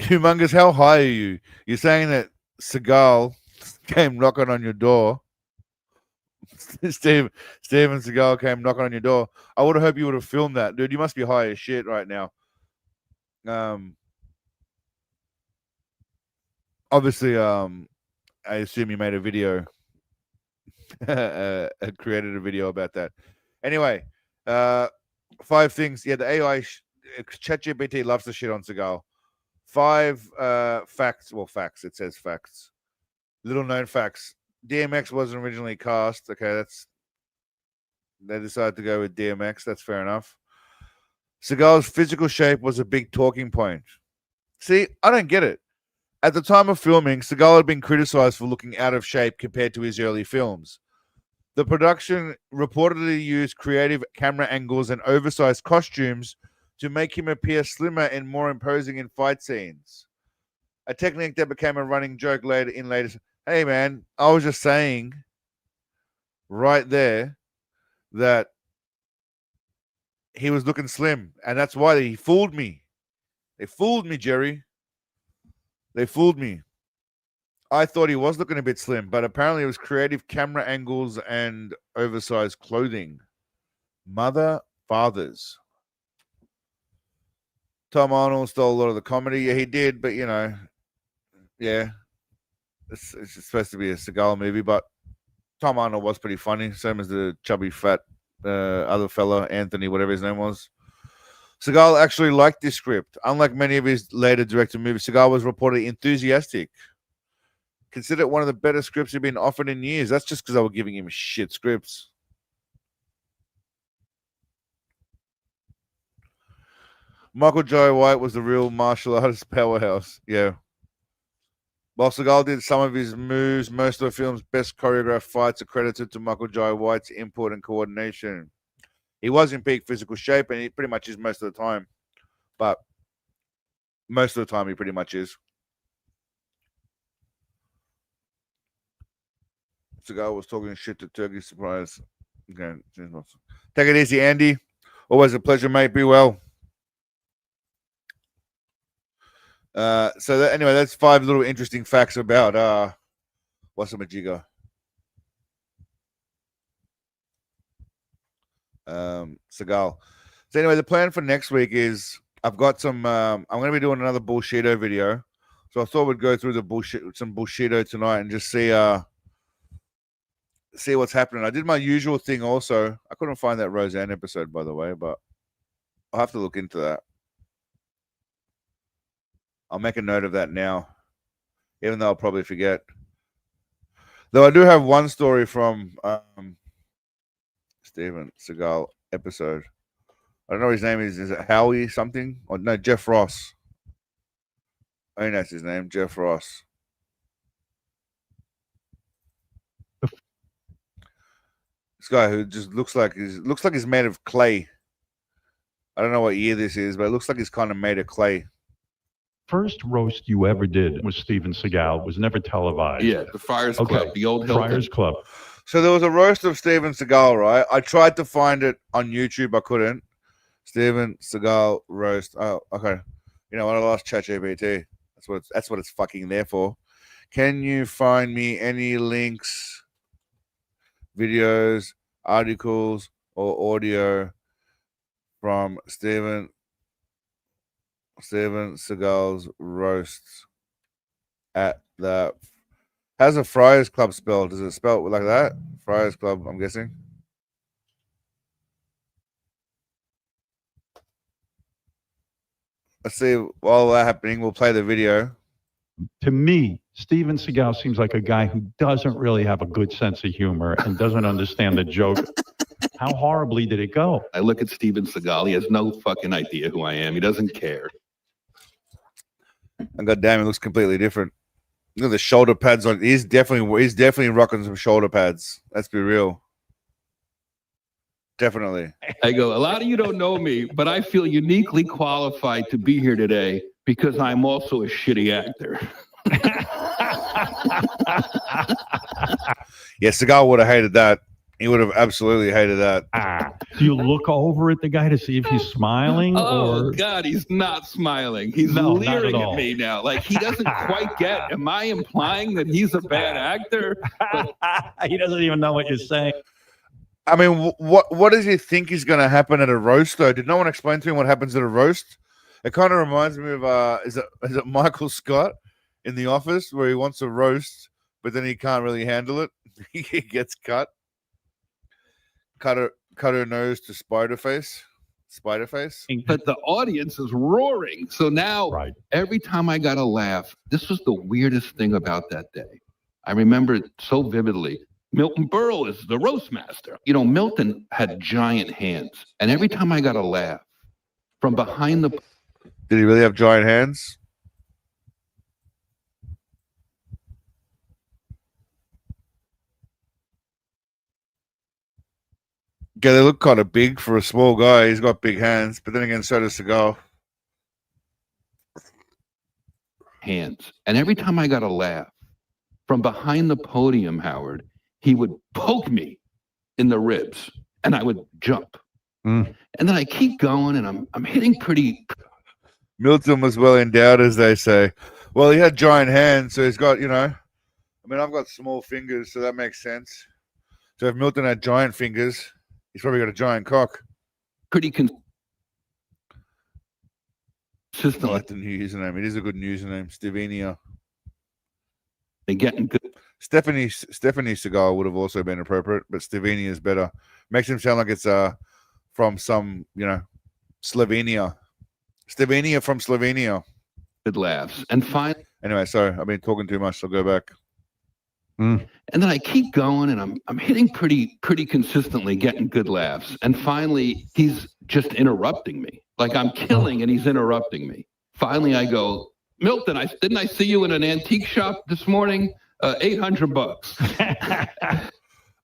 Humongous, how high are you? You're saying that Seagal came knocking on your door. Steven Seagal came knocking on your door. I would have hoped you would have filmed that, dude. You must be high as shit right now. Obviously, I assume you made a video, created a video about that. Anyway, 5 things. Yeah, the AI ChatGPT loves the shit on Seagal. 5 facts. Well, facts. It says facts. Little known facts. DMX wasn't originally cast. Okay, they decided to go with DMX. That's fair enough. Seagal's physical shape was a big talking point. See, I don't get it. At the time of filming, Seagal had been criticized for looking out of shape compared to his early films. The production reportedly used creative camera angles and oversized costumes to make him appear slimmer and more imposing in fight scenes. A technique that became a running joke later. Hey, man, I was just saying right there that he was looking slim, and that's why he fooled me. They fooled me, Jerry. They fooled me. I thought he was looking a bit slim, but apparently it was creative camera angles and oversized clothing. Mother fathers. Tom Arnold stole a lot of the comedy. Yeah, he did, but yeah. It's supposed to be a Seagal movie, but Tom Arnold was pretty funny, same as the chubby, fat other fella, Anthony, whatever his name was. Seagal actually liked this script. Unlike many of his later directed movies, Seagal was reportedly enthusiastic. Considered it one of the better scripts he'd been offered in years. That's just because I was giving him shit scripts. Michael Jai White was the real martial artist powerhouse. Yeah. While Seagal did some of his moves, most of the film's best choreographed fights are credited to Michael Jai White's input and coordination. He was in peak physical shape, and he pretty much is most of the time. But most of the time, he pretty much is. Seagal was talking shit to Turkey Surprise. Okay. Take it easy, Andy. Always a pleasure, mate. Be well. Anyway, that's 5 little interesting facts about what's a Majiga. Seagal. So anyway, the plan for next week is I've got some I'm gonna be doing another Bullshidto video. So I thought we'd go through some Bullshidto tonight and just see what's happening. I did my usual thing also. I couldn't find that Roseanne episode, by the way, but I'll have to look into that. I'll make a note of that now, even though I'll probably forget. Though I do have one story from Steven Seagal episode. I don't know what his name is. Is it Howie something? Or no, Jeff Ross. I think that's his name, Jeff Ross. This guy who just looks like he's made of clay. I don't know what year this is, but it looks like he's kind of made of clay. First roast you ever did was Steven Seagal. It was never televised. Yeah, the Friers Club, the old Hilton. Friers Club. So there was a roast of Steven Seagal, right? I tried to find it on YouTube. I couldn't. Steven Seagal roast. Oh, okay. You know what? I lost ChatGPT. That's what it's fucking there for. Can you find me any links, videos, articles, or audio from Steven Seagal's roasts at the... How's a Friers Club spelled? Is it spelled like that? Friers Club, I'm guessing. Let's see. While that's happening, we'll play the video. To me, Steven Seagal seems like a guy who doesn't really have a good sense of humor and doesn't understand the joke. How horribly did it go? I look at Steven Seagal. He has no fucking idea who I am. He doesn't care. And goddamn, it looks completely different. Look at the shoulder pads on. He's definitely rocking some shoulder pads. Let's be real. Definitely. I go, a lot of you don't know me, but I feel uniquely qualified to be here today because I'm also a shitty actor. Yeah, Seagal would have hated that. He would have absolutely hated that. Do you look over at the guy to see if he's smiling? Oh, or... God, he's not smiling. He's leering at me now. Like, he doesn't quite get, am I implying that he's a bad actor? But he doesn't even know what you're saying. I mean, what does he think is going to happen at a roast, though? Did no one explain to him what happens at a roast? It kind of reminds me of, is it Michael Scott in The Office, where he wants a roast, but then he can't really handle it. He gets cut. Cut her nose to spider face. But the audience is roaring. So now, every time I got a laugh, this was the weirdest thing about that day. I remember it so vividly. Milton Berle is the roast master. You know, Milton had giant hands. And every time I got a laugh from behind the... Did he really have giant hands? Yeah, they look kind of big for a small guy. He's got big hands, but then again, so does Seagal. Hands. And every time I got a laugh from behind the podium, Howard, he would poke me in the ribs and I would jump. And then I keep going and I'm hitting pretty... Milton was well endowed, as they say. Well, he had giant hands, so he's got, you know... I mean, I've got small fingers, so that makes sense. So if Milton had giant fingers... He's probably got a giant cock. Pretty consistent. I like the new username. It is a good username. Stevenia. They're getting good. Stephanie Seagal would have also been appropriate, but Stevenia is better. Makes him sound like it's from some, you know, Slovenia. Stevenia from Slovenia. Good laughs. And finally... Anyway, sorry. I've been talking too much, so I'll go back. And then I keep going and I'm hitting pretty consistently, getting good laughs. And finally, he's just interrupting me. Like I'm killing and he's interrupting me. Finally, I go, Milton, didn't I see you in an antique shop this morning? $800.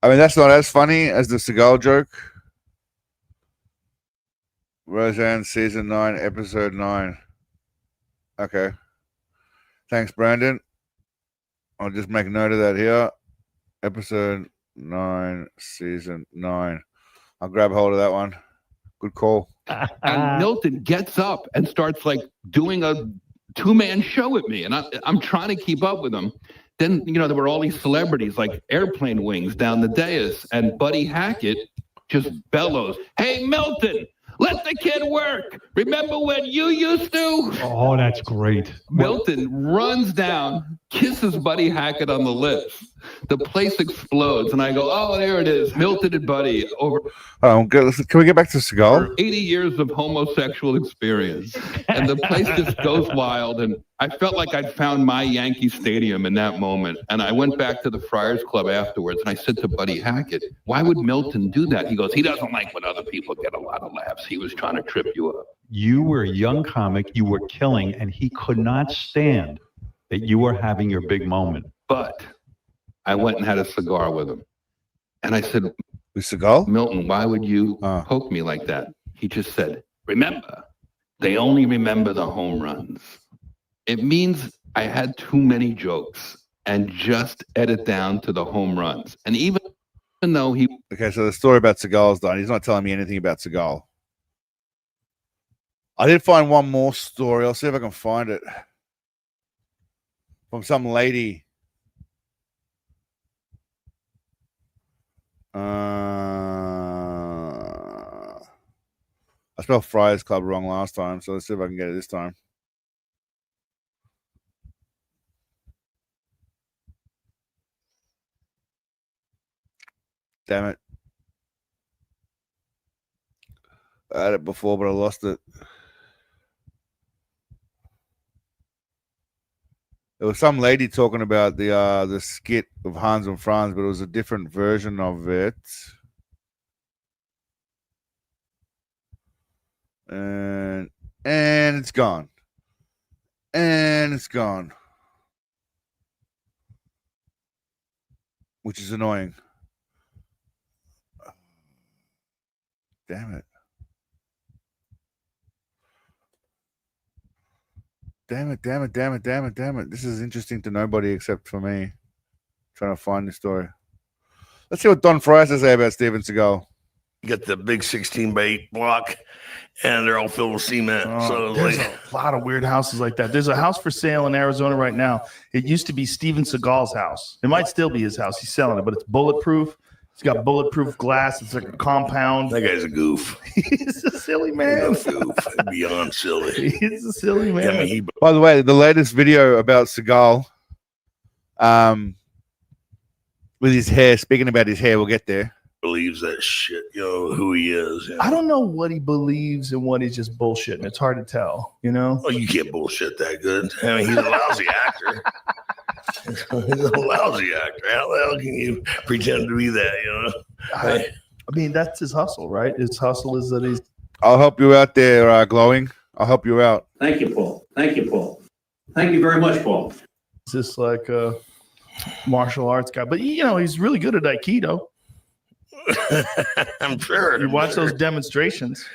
I mean, that's not as funny as the Seagal joke. Roseanne, season 9, episode 9. Okay. Thanks, Brandon. I'll just make a note of that here. Episode 9, season 9. I'll grab hold of that one. Good call. And Milton gets up and starts like doing a 2-man show with me. And I'm trying to keep up with him. Then, you know, there were all these celebrities like Airplane Wings down the dais. And Buddy Hackett just bellows, "Hey, Milton, let the kid work. Remember when you used to?" Oh, that's great. Milton runs down kisses Buddy Hackett on the lips. The place explodes, and I go, oh, there it is, Milton and Buddy, over Can we get back to Seagal? 80 years of homosexual experience. And the place just goes wild, and I felt like I'd found my Yankee Stadium in that moment. And I went back to the Friers Club afterwards, and I said to Buddy Hackett, why would Milton do that? He goes, he doesn't like when other people get a lot of laughs. He was trying to trip you up. You were a young comic, you were killing, and he could not stand that you were having your big moment. But I went and had a cigar with him. And I said, with Seagal? Milton, why would you poke me like that? He just said, remember, they only remember the home runs. It means I had too many jokes and just edit down to the home runs. And even though he... Okay, so the story about Seagal is done. He's not telling me anything about Seagal. I did find one more story. I'll see if I can find it. From some lady. I spelled Friers Club wrong last time, so let's see if I can get it this time. Damn it. I had it before, but I lost it. There was some lady talking about the skit of Hans and Franz, but it was a different version of it. And it's gone. And it's gone. Which is annoying. Damn it. Damn it, damn it, damn it, damn it, damn it. This is interesting to nobody except for me. Trying to find the story. Let's see what Don Fries has to say about Steven Seagal. You got the big 16x8 block, and they're all filled with cement. So there's a lot of weird houses like that. There's a house for sale in Arizona right now. It used to be Steven Seagal's house. It might still be his house. He's selling it, but it's bulletproof. It's got bulletproof glass. It's like a compound. That guy's a goof. He's a silly man. He's a goof. Beyond silly. He's a silly man. I mean, by the way, the latest video about Seagal, with his hair, speaking about his hair, we'll get there. Believes that shit, you know, who he is. You know? I don't know what he believes and what he's just bullshitting. It's hard to tell, you know? Oh, you can't bullshit that good. I mean, he's a lousy actor. He's a lousy actor. How the hell can you pretend to be that, you know? I mean, that's his hustle, right? His hustle is that he's... I'll help you out there, Glowing. I'll help you out. Thank you, Paul. Thank you, Paul. Thank you very much, Paul. He's just like a martial arts guy. But, you know, he's really good at Aikido. I'm sure. You watch those demonstrations.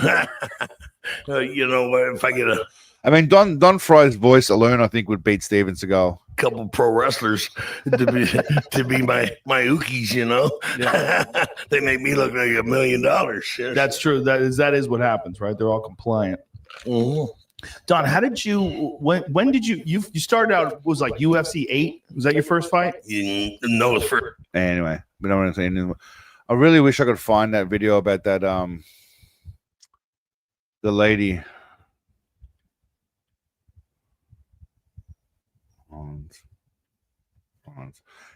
You know, if I get a... I mean, Don Fry's voice alone, I think, would beat Steven Seagal. Couple pro wrestlers to be my ookies, you know. Yeah. They make me look like $1 million. Shit. That's true. That is what happens, right? They're all compliant. Mm-hmm. Don, how did you when did you started out, was like UFC 8? Was that your first fight? No, it's first. Anyway, we don't want to say anything. I really wish I could find that video about that the lady.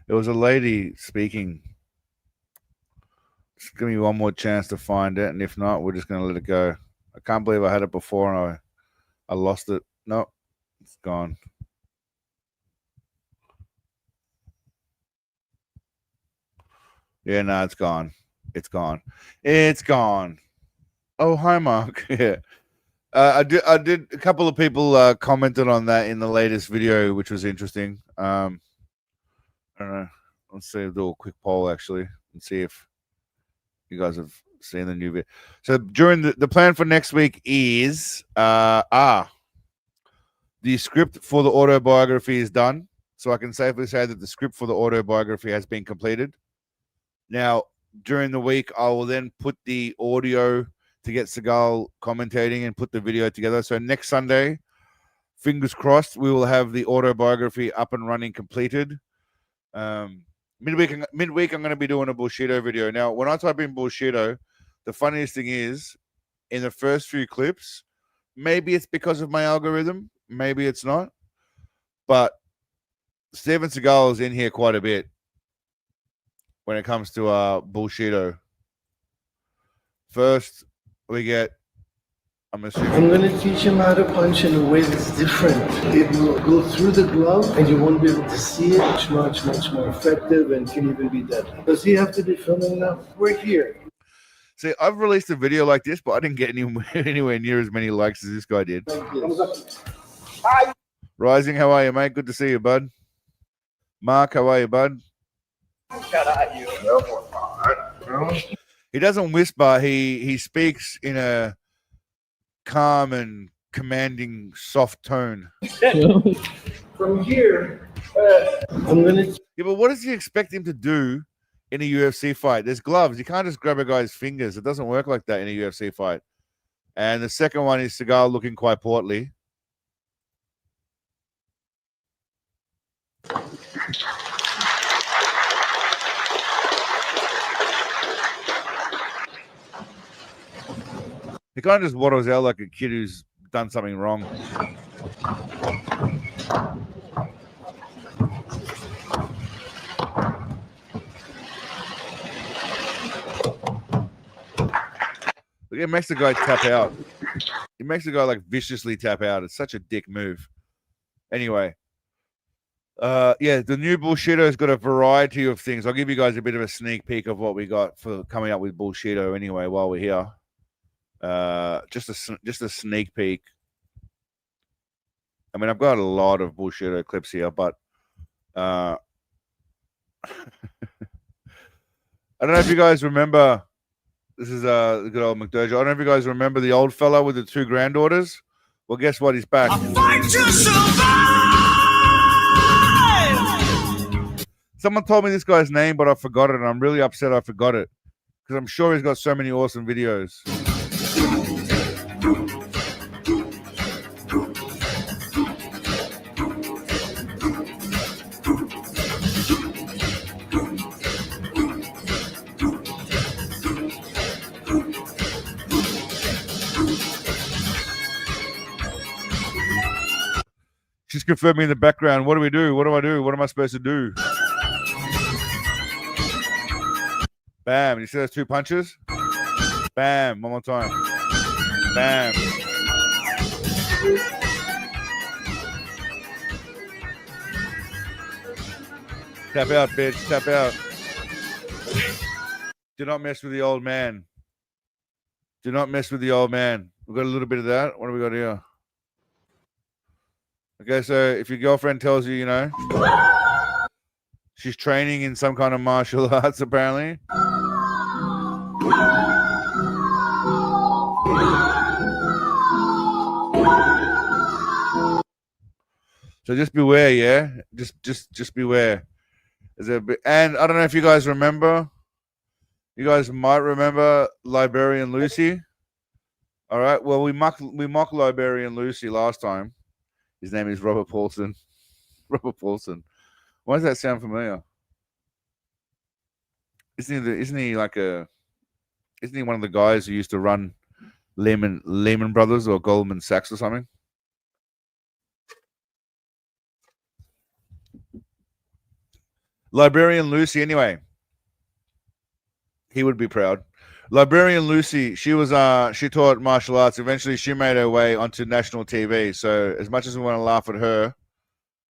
It was a lady speaking. Just give me one more chance to find it, and if not, we're just gonna let it go. I can't believe I had it before and I lost it. No, it's gone. Yeah, no, it's gone. It's gone. It's gone. Oh, hi, Mark. Yeah. I did. A couple of people commented on that in the latest video, which was interesting. I don't know. Let's see. Do a quick poll actually, and see if you guys have seen the new video. So during the plan for next week is the script for the autobiography is done. So I can safely say that the script for the autobiography has been completed. Now during the week, I will then put the audio to get Seagal commentating and put the video together. So next Sunday, fingers crossed, we will have the autobiography up and running, completed. Midweek, I'm going to be doing a Bullshidto video. Now, when I type in Bullshidto, the funniest thing is, in the first few clips, maybe it's because of my algorithm, maybe it's not, but Steven Seagal is in here quite a bit when it comes to Bullshidto. First, we get. I'm going to teach him how to punch in a way that's different. It will go through the glove and you won't be able to see it. Much more effective and can even be deadly. Does he have to be filming now? We're here. See, I've released a video like this, but I didn't get anywhere near as many likes as this guy did. Hi. Rising, how are you, mate? Good to see you, bud. Mark, how are you, bud? He doesn't whisper. He speaks in a calm and commanding, soft tone. From here, I'm gonna. Yeah, but what does he expect him to do in a UFC fight? There's gloves. You can't just grab a guy's fingers. It doesn't work like that in a UFC fight. And the second one is Seagal looking quite portly. He kind of just waddles out like a kid who's done something wrong. Look, it makes the guy tap out. It makes the guy like viciously tap out. It's such a dick move. Anyway. Yeah, the new Bullshidto has got a variety of things. I'll give you guys a bit of a sneak peek of what we got for coming up with Bullshidto anyway while we're here. Just a sneak peek. I mean, I've got a lot of Bullshidto clips here, but I don't know if you guys remember. This is the good old McDurge. I don't know if you guys remember the old fella with the two granddaughters. Well, guess what? He's back. Someone told me this guy's name, but I forgot it, and I'm really upset I forgot it because I'm sure he's got so many awesome videos. She's confirming in the background. What do we do? What do I do? What am I supposed to do? Bam. You see those two punches? Bam. One more time. Bam. Tap out, bitch. Tap out. Do not mess with the old man. Do not mess with the old man. We've got a little bit of that. What do we got here? Okay, so if your girlfriend tells you, you know, she's training in some kind of martial arts, apparently. So just beware, yeah. Just beware. And I don't know if you guys remember. You guys might remember Librarian Lucy. All right. Well, we mocked Librarian Lucy last time. His name is Robert Paulson. Robert Paulson. Why does that sound familiar? Isn't he one of the guys who used to run Lehman Brothers or Goldman Sachs or something? Librarian Lucy, anyway. He would be proud. Librarian Lucy, she taught martial arts. Eventually, she made her way onto national TV. So, as much as we want to laugh at her,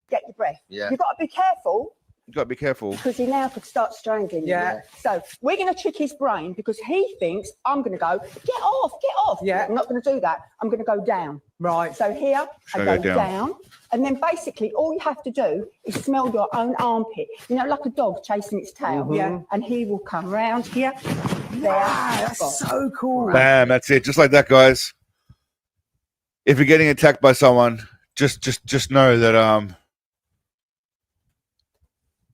get your breath. Yeah. You've got to be careful. You've got to be careful. Because he now could start strangling you. Yeah. So we're going to trick his brain because he thinks I'm going to go, get off. Yeah. I'm not going to do that. I'm going to go down. Right. So here, So I go go down. And then basically all you have to do is smell your own armpit. You know, like a dog chasing its tail. Mhm. Yeah. And he will come round here. There. That's so cool. Bam, that's it. Just like that, guys. If you're getting attacked by someone, just know that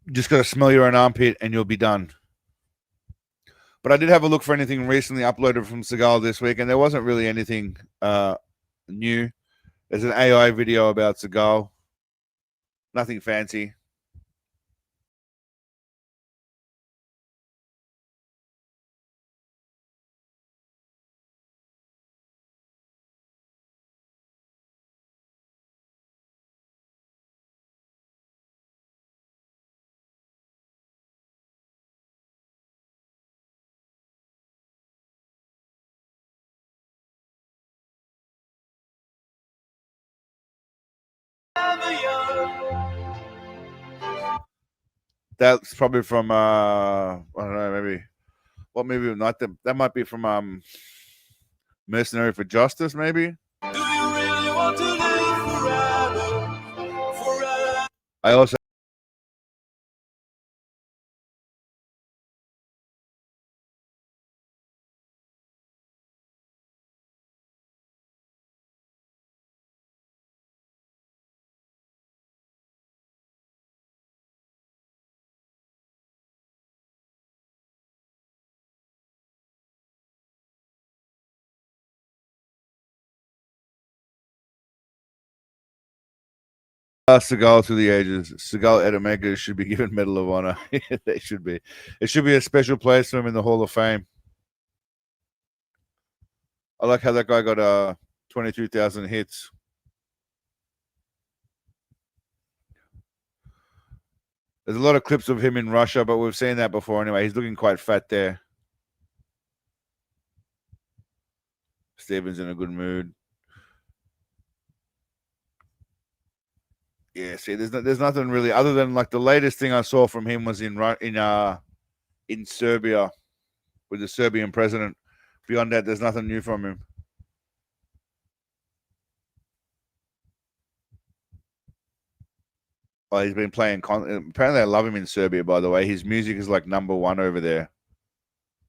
you just got to smell your own armpit and you'll be done. But I did have a look for anything recently uploaded from Seagal this week, and there wasn't really anything new. There's an AI video about Seagal. Nothing fancy. That's probably from I don't know, maybe what movie? Not that might be from Mercenary for Justice, maybe. I also Seagal to the ages. Seagal Edamega should be given Medal of Honor. They should be. It should be a special place for him in the Hall of Fame. I like how that guy got 22,000 hits. There's a lot of clips of him in Russia, but we've seen that before anyway. He's looking quite fat there. Steven's in a good mood. Yeah, see, there's nothing really other than like the latest thing I saw from him was in Serbia with the Serbian president. Beyond that, there's nothing new from him. Oh, he's been playing. Apparently, I love him in Serbia. By the way, his music is like #1 over there.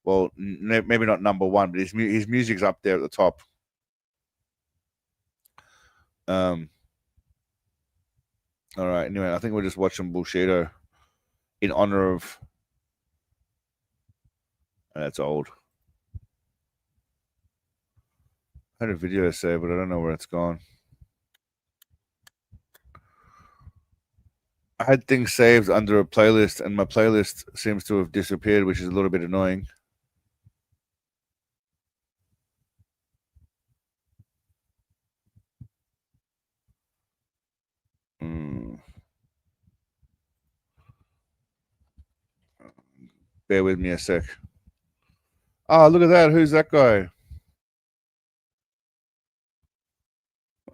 Well, maybe not #1, but his music's up there at the top. All right. Anyway, I think we're just watching Bullshidto in honor of. That's old. I had a video saved, but I don't know where it's gone. I had things saved under a playlist, and my playlist seems to have disappeared, which is a little bit annoying. Bear with me a sec. Oh, look at that. Who's that guy?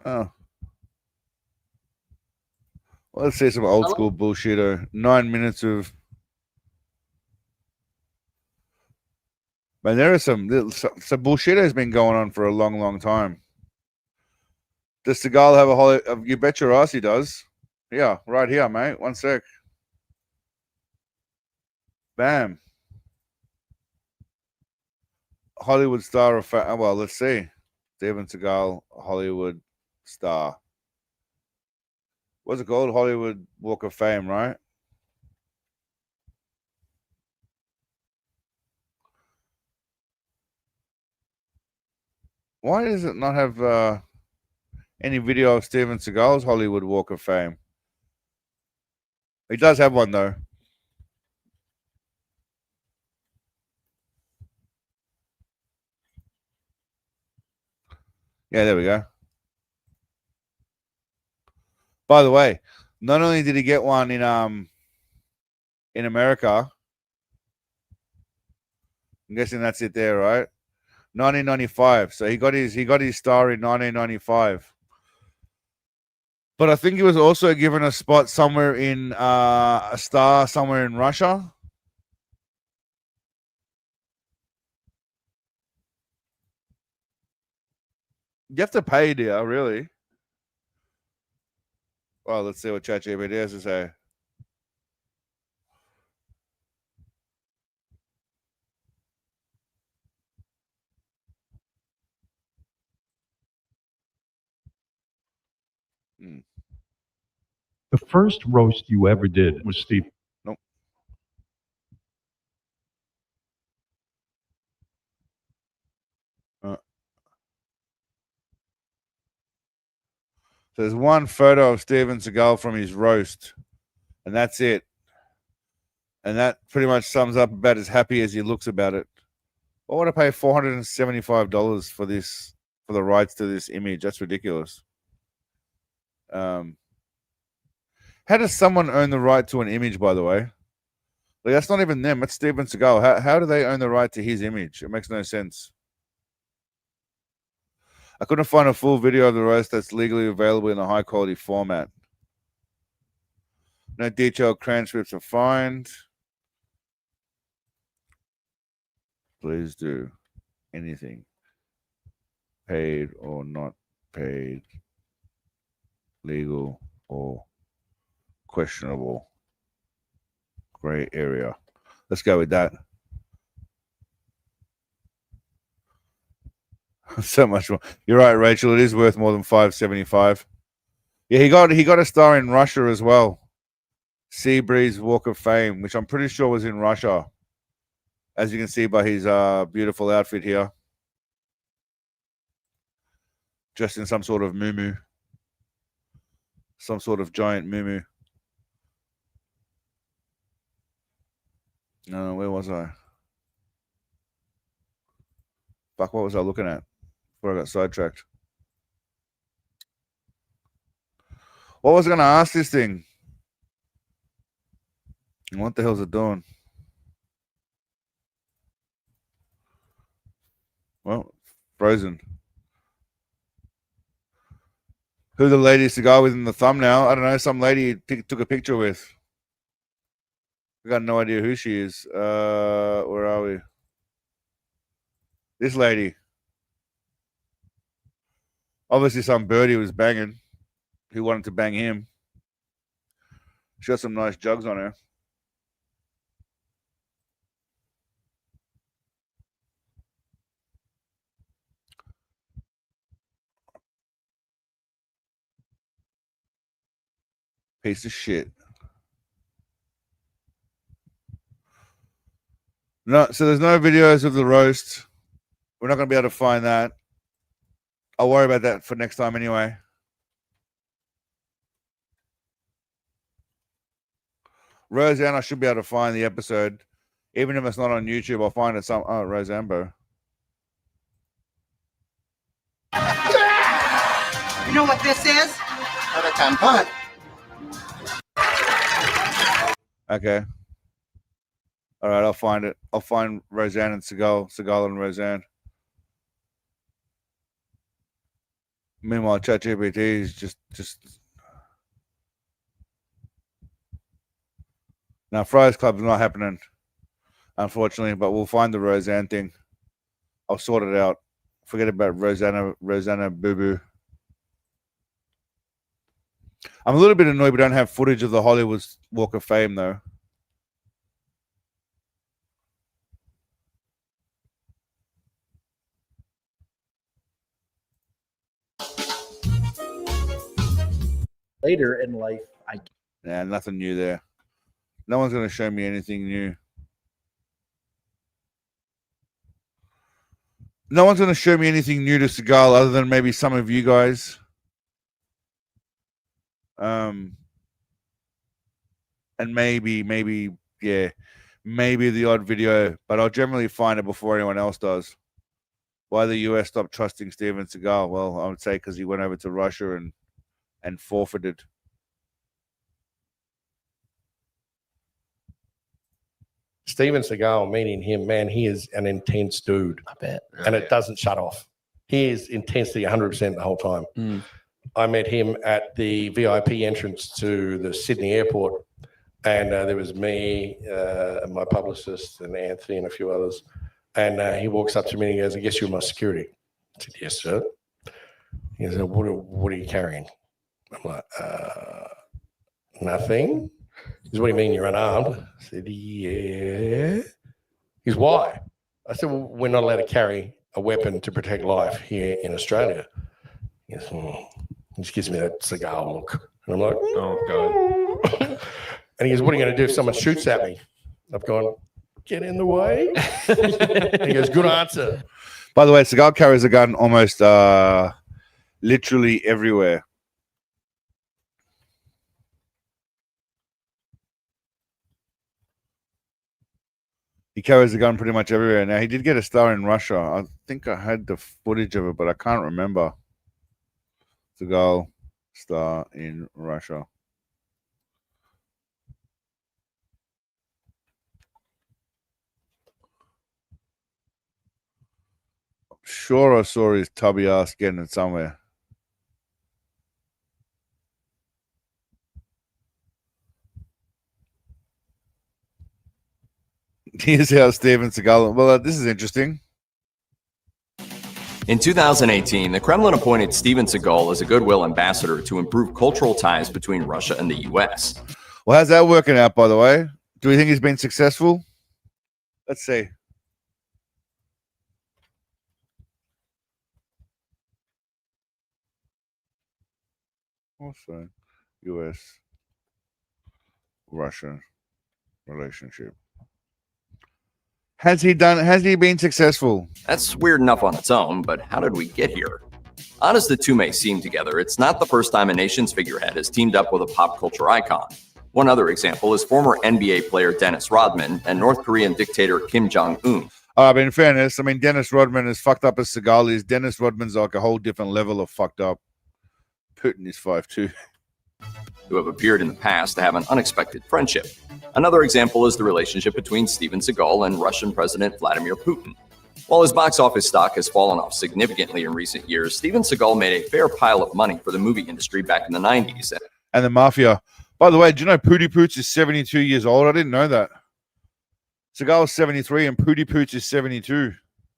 Oh. Well, let's see some old school Bullshidto. 9 minutes of. Man, there are some Bullshidto has been going on for a long, long time. Does Seagal have a you bet your ass he does. Yeah, right here, mate. One sec. Bam. Hollywood star of well, let's see. Steven Seagal, Hollywood star. What's it called? Hollywood Walk of Fame, right? Why does it not have any video of Steven Seagal's Hollywood Walk of Fame? He does have one, though. Yeah, there we go. By the way, not only did he get one in America, I'm guessing that's it there, right? 1995. So he got his star in 1995. But I think he was also given a spot somewhere in a star somewhere in Russia. You have to pay, dear, really. Well, let's see what ChatGPT has to say. The first roast you ever did was Steve. Nope. There's one photo of Steven Seagal from his roast, and that's it. And that pretty much sums up about as happy as he looks about it. Why would I pay $475 for this, for the rights to this image? That's ridiculous. How does someone own the right to an image, by the way? Like, that's not even them. It's Steven Seagal. How do they own the right to his image? It makes no sense. I couldn't find a full video of the roast that's legally available in a high-quality format. No detailed transcripts are fine. Please do anything. Paid or not paid. Legal or questionable. Gray area. Let's go with that. So much more. You're right, Rachel. It is worth more than $575. Yeah, he got a star in Russia as well. Seabreeze Walk of Fame, which I'm pretty sure was in Russia, as you can see by his beautiful outfit here, dressed in some sort of muumuu, some sort of giant muumuu. No, where was I? Fuck, what was I looking at before I got sidetracked? What was I going to ask this thing? What the hell's it doing? Well, frozen. Who the lady is to go with in the thumbnail? I don't know. Some lady took a picture with. I got no idea who she is. Where are we? This lady. Obviously, some birdie was banging. Who wanted to bang him? She got some nice jugs on her. Piece of shit. No, so there's no videos of the roast. We're not going to be able to find that. I'll worry about that for next time anyway. Roseanne, I should be able to find the episode. Even if it's not on YouTube, I'll find it some. Oh, Roseanne, bro. You know what this is? Not a tampon. Okay. All right, I'll find it. I'll find Roseanne and Seagal and Roseanne. Meanwhile, ChatGPT is just. Now, Friers Club is not happening, unfortunately, but we'll find the Roseanne thing. I'll sort it out. Forget about Rosanna Boo Boo. I'm a little bit annoyed we don't have footage of the Hollywood Walk of Fame, though. Later in life, Yeah, nothing new there. No one's going to show me anything new. No one's going to show me anything new to Seagal other than maybe some of you guys. And maybe the odd video, but I'll generally find it before anyone else does. Why the US stopped trusting Steven Seagal? Well, I would say because he went over to Russia and forfeited. Steven Seagal, meeting him, man, he is an intense dude. I bet. And it doesn't shut off. He is intensity 100% the whole time. I met him at the VIP entrance to the Sydney airport. And there was me, my publicist, and Anthony, and a few others. And he walks up to me and he goes, "I guess you're my security." I said, "Yes, sir." He goes, what are you carrying? I'm like, nothing. He goes, "What do you mean you're unarmed?" I said, "Yeah." He goes, "Why?" I said, "Well, we're not allowed to carry a weapon to protect life here in Australia." He goes, He just gives me that Seagal look. And I'm like, "Oh, God." And he goes, "What are you going to do if someone shoots at me?" I've gone, "Get in the way." And he goes, "Good answer." By the way, Seagal carries a gun almost literally everywhere. He carries a gun pretty much everywhere. Now, he did get a star in Russia. I think I had the footage of it, but I can't remember. Seagal star in Russia. Sure, I saw his tubby ass getting it somewhere. Here's how Steven Seagal. Well, this is interesting. In 2018, the Kremlin appointed Steven Seagal as a goodwill ambassador to improve cultural ties between Russia and the U.S. Well, how's that working out, by the way? Do we think he's been successful? Let's see. Also, U.S. Russia relationship. Has he been successful? That's weird enough on its own, but how did we get here? Odd as the two may seem together, it's not the first time a nation's figurehead has teamed up with a pop culture icon. One other example is former NBA player Dennis Rodman and North Korean dictator Kim Jong-un. But in fairness, I mean, Dennis Rodman is fucked up as Seagal is. Dennis Rodman's like a whole different level of fucked up. Putin is 5'2". Who have appeared in the past to have an unexpected friendship. Another example is the relationship between Steven Seagal and Russian President Vladimir Putin. While his box office stock has fallen off significantly in recent years, Steven Seagal made a fair pile of money for the movie industry back in the 90s. And the mafia. By the way, do you know Pootie Pooch is 72 years old? I didn't know that. Seagal is 73 and Pootie Pooch is 72.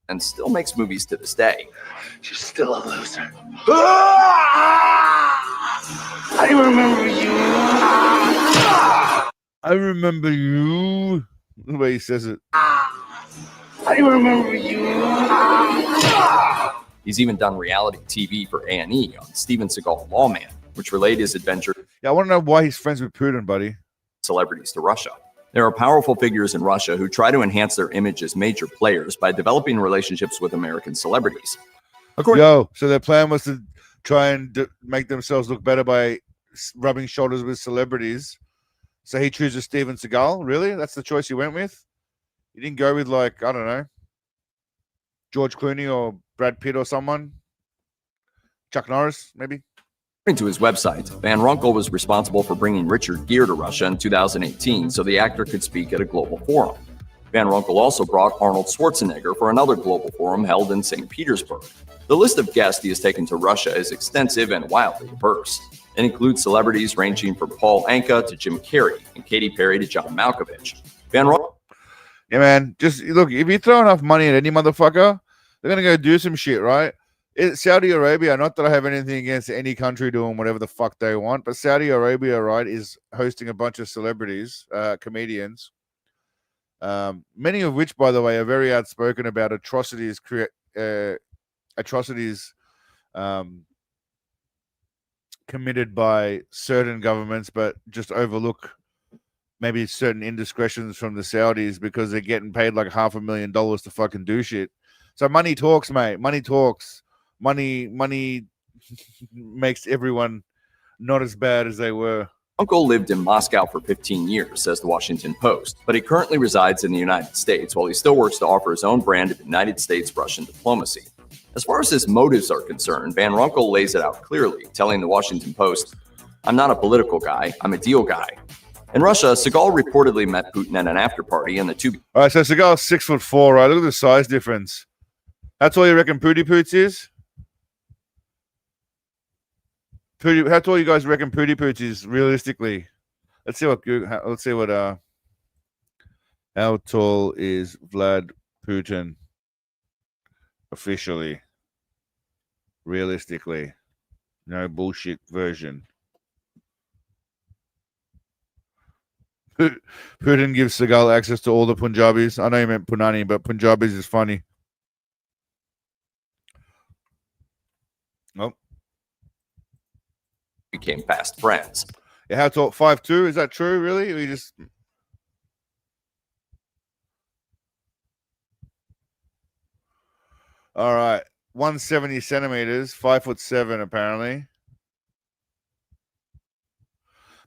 And still makes movies to this day. She's still a loser. I remember you. I remember you. The way he says it. I remember you. He's even done reality TV for A&E on Steven Seagal Lawman, which relayed his adventure. Yeah, I want to know why he's friends with Putin, buddy. Celebrities to Russia. There are powerful figures in Russia who try to enhance their image as major players by developing relationships with American celebrities. So their plan was to try and make themselves look better by rubbing shoulders with celebrities. So he chooses Steven Seagal? Really? That's the choice he went with? He didn't go with, like, I don't know, George Clooney or Brad Pitt or someone? Chuck Norris, maybe? According to his website, Van Runkle was responsible for bringing Richard Gere to Russia in 2018 so the actor could speak at a global forum. Van Runkle also brought Arnold Schwarzenegger for another global forum held in St. Petersburg. The list of guests he has taken to Russia is extensive and wildly diverse. It includes celebrities ranging from Paul Anka to Jim Carrey and Katy Perry to John Malkovich. Van Runkle. Yeah, man, just look, if you throw enough money at any motherfucker, they're going to go do some shit, right? Saudi Arabia, not that I have anything against any country doing whatever the fuck they want, but Saudi Arabia, right, is hosting a bunch of celebrities, comedians, many of which, by the way, are very outspoken about atrocities committed by certain governments, but just overlook maybe certain indiscretions from the Saudis because they're getting paid like $500,000 to fucking do shit. So money talks, mate. Money talks. Money makes everyone not as bad as they were. Uncle lived in Moscow for 15 years, says the Washington Post, but he currently resides in the United States while he still works to offer his own brand of United States-Russian diplomacy. As far as his motives are concerned, Van Runkle lays it out clearly, telling the Washington Post, "I'm not a political guy, I'm a deal guy." In Russia, Seagal reportedly met Putin at an after-party and the two... All right, so Seagal's 6'4", right? Look at the size difference. That's all you reckon Pootie Poots is? How tall you guys reckon Pootie Poots is realistically? Let's see what how tall is Vlad Putin officially? Realistically. No bullshit version. Putin gives Seagal access to all the Punjabis. I know you meant Punani, but Punjabis is funny. Nope. Became fast friends. Yeah, how tall? 5'2"? Is that true, really? We just... All right. 170 centimeters, 5'7", apparently.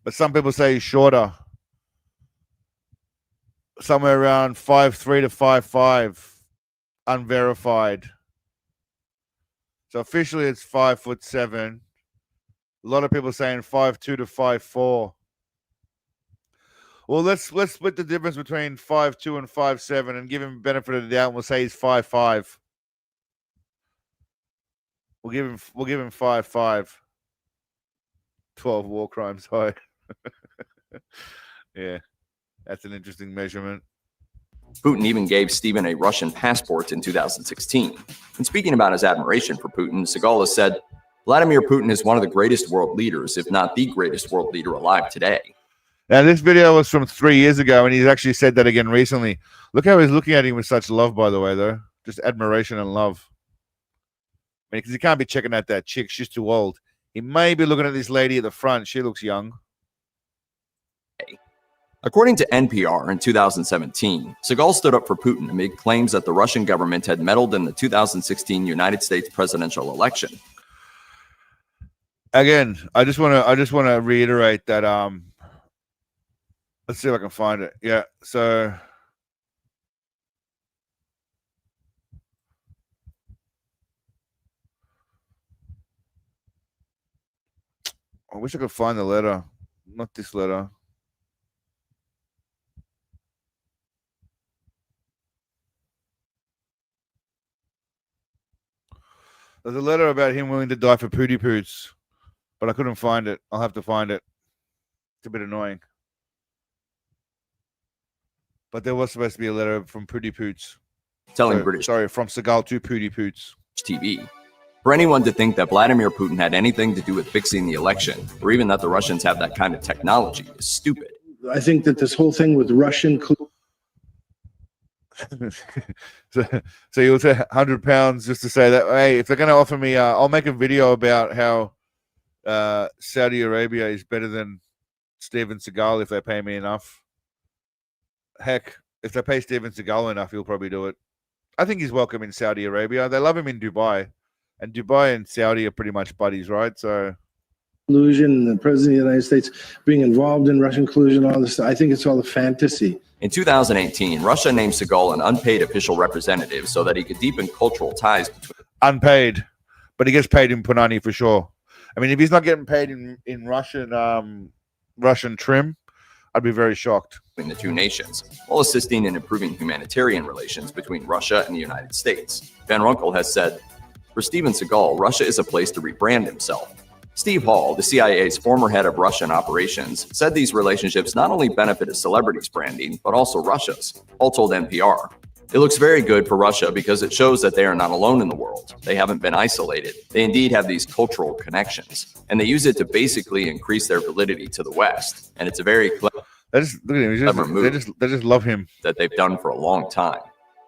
But some people say he's shorter. Somewhere around 5'3" to 5'5", unverified. So officially it's 5'7". A lot of people saying 5'2" to 5'4". Well, let's split the difference between 5'2" and 5'7" and give him benefit of the doubt. And we'll say he's 5'5". We'll give him 5'5". 12 war crimes high. Yeah. That's an interesting measurement. Putin even gave Steven a Russian passport in 2016. And speaking about his admiration for Putin, Seagal has said, Vladimir Putin is one of the greatest world leaders, if not the greatest world leader alive today. Now, this video was from 3 years ago, and he's actually said that again recently. Look how he's looking at him with such love, by the way, though. Just admiration and love. I mean, because he can't be checking out that chick. She's too old. He may be looking at this lady at the front. She looks young. According to NPR in 2017, Seagal stood up for Putin amid claims that the Russian government had meddled in the 2016 United States presidential election. Again, I just want to reiterate that let's see if I can find it. Yeah, so I wish I could find the letter. Not this letter. There's a letter about him willing to die for Pooty Poots, but I couldn't find it. I'll have to find it. It's a bit annoying. But there was supposed to be a letter from Pooty Poots. Telling British from Seagal to Pooty Poots TV. For anyone to think that Vladimir Putin had anything to do with fixing the election, or even that the Russians have that kind of technology, is stupid. I think that this whole thing with Russian... so you'll say £100 just to say that, hey, if they're going to offer me, I'll make a video about how Saudi Arabia is better than Steven Seagal if they pay me enough. Heck, if they pay Steven Seagal enough, he'll probably do it. I think he's welcome in Saudi Arabia. They love him in Dubai. And Dubai and Saudi are pretty much buddies, right? So collusion, the president of the United States being involved in Russian collusion, all this stuff. I think it's all a fantasy. In 2018, Russia named Seagal an unpaid official representative so that he could deepen cultural ties between... Unpaid, but he gets paid in Punani for sure. I mean, if he's not getting paid in Russian trim, I'd be very shocked. ...the two nations, while assisting in improving humanitarian relations between Russia and the United States. Van Runkel has said, for Steven Seagal, Russia is a place to rebrand himself. Steve Hall, the CIA's former head of Russian operations, said these relationships not only benefit a celebrity's branding, but also Russia's. Hall told NPR, it looks very good for Russia because it shows that they are not alone in the world. They haven't been isolated. They indeed have these cultural connections, and they use it to basically increase their validity to the West. And it's a very clever move. They just love him. That they've done for a long time.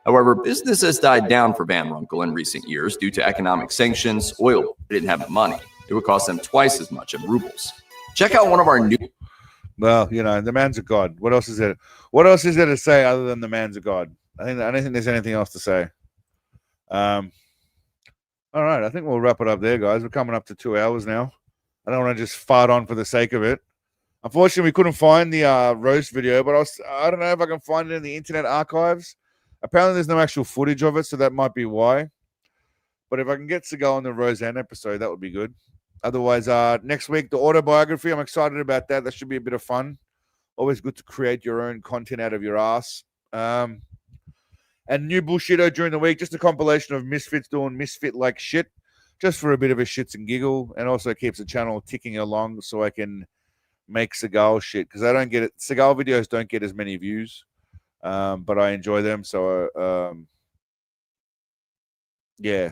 However, business has died down for Van Runkel in recent years due to economic sanctions. Oil, they didn't have the money. It would cost them twice as much in rubles. Check out one of our new... Well, you know, the man's a god. What else is there? What else is there to say other than the man's a god? I don't think there's anything else to say. All right, I think we'll wrap it up there, guys. We're coming up to 2 hours now. I don't want to just fart on for the sake of it. Unfortunately, we couldn't find the roast video, but I don't know if I can find it in the Internet Archives. Apparently, there's no actual footage of it, so that might be why. But if I can get Seagal on the Roseanne episode, that would be good. Otherwise, next week, the autobiography, I'm excited about that. That should be a bit of fun. Always good to create your own content out of your ass. And new Bullshidto during the week, just a compilation of misfits doing misfit-like shit, just for a bit of a shits and giggle, and also keeps the channel ticking along so I can make Seagal shit, because I don't get it. Seagal videos don't get as many views. But I enjoy them, so yeah.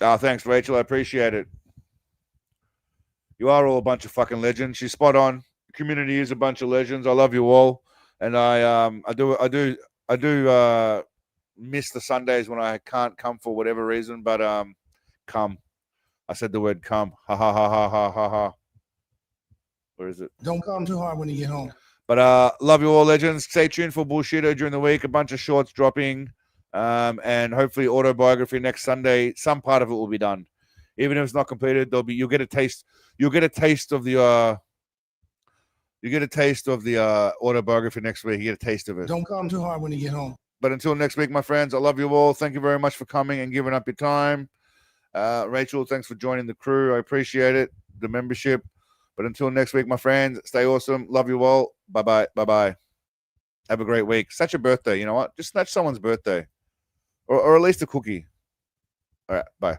Oh, thanks, Rachel. I appreciate it. You are all a bunch of fucking legends. She's spot on. The community is a bunch of legends. I love you all, and I do miss the Sundays when I can't come for whatever reason. But come. I said the word come. Ha ha ha ha ha ha ha. Where is it? Don't come too hard when you get home. But love you all, legends. Stay tuned for Bullshidto during the week. A bunch of shorts dropping, and hopefully autobiography next Sunday. Some part of it will be done, even if it's not completed. You'll get a taste. You'll get a taste of the autobiography next week. You get a taste of it. Don't come too hard when you get home. But until next week, my friends, I love you all. Thank you very much for coming and giving up your time. Rachel, thanks for joining the crew. I appreciate it. The membership. But until next week, my friends, stay awesome. Love you all. Bye-bye. Bye-bye. Have a great week. Such a birthday. You know what? Just snatch someone's birthday. Or at least a cookie. All right. Bye.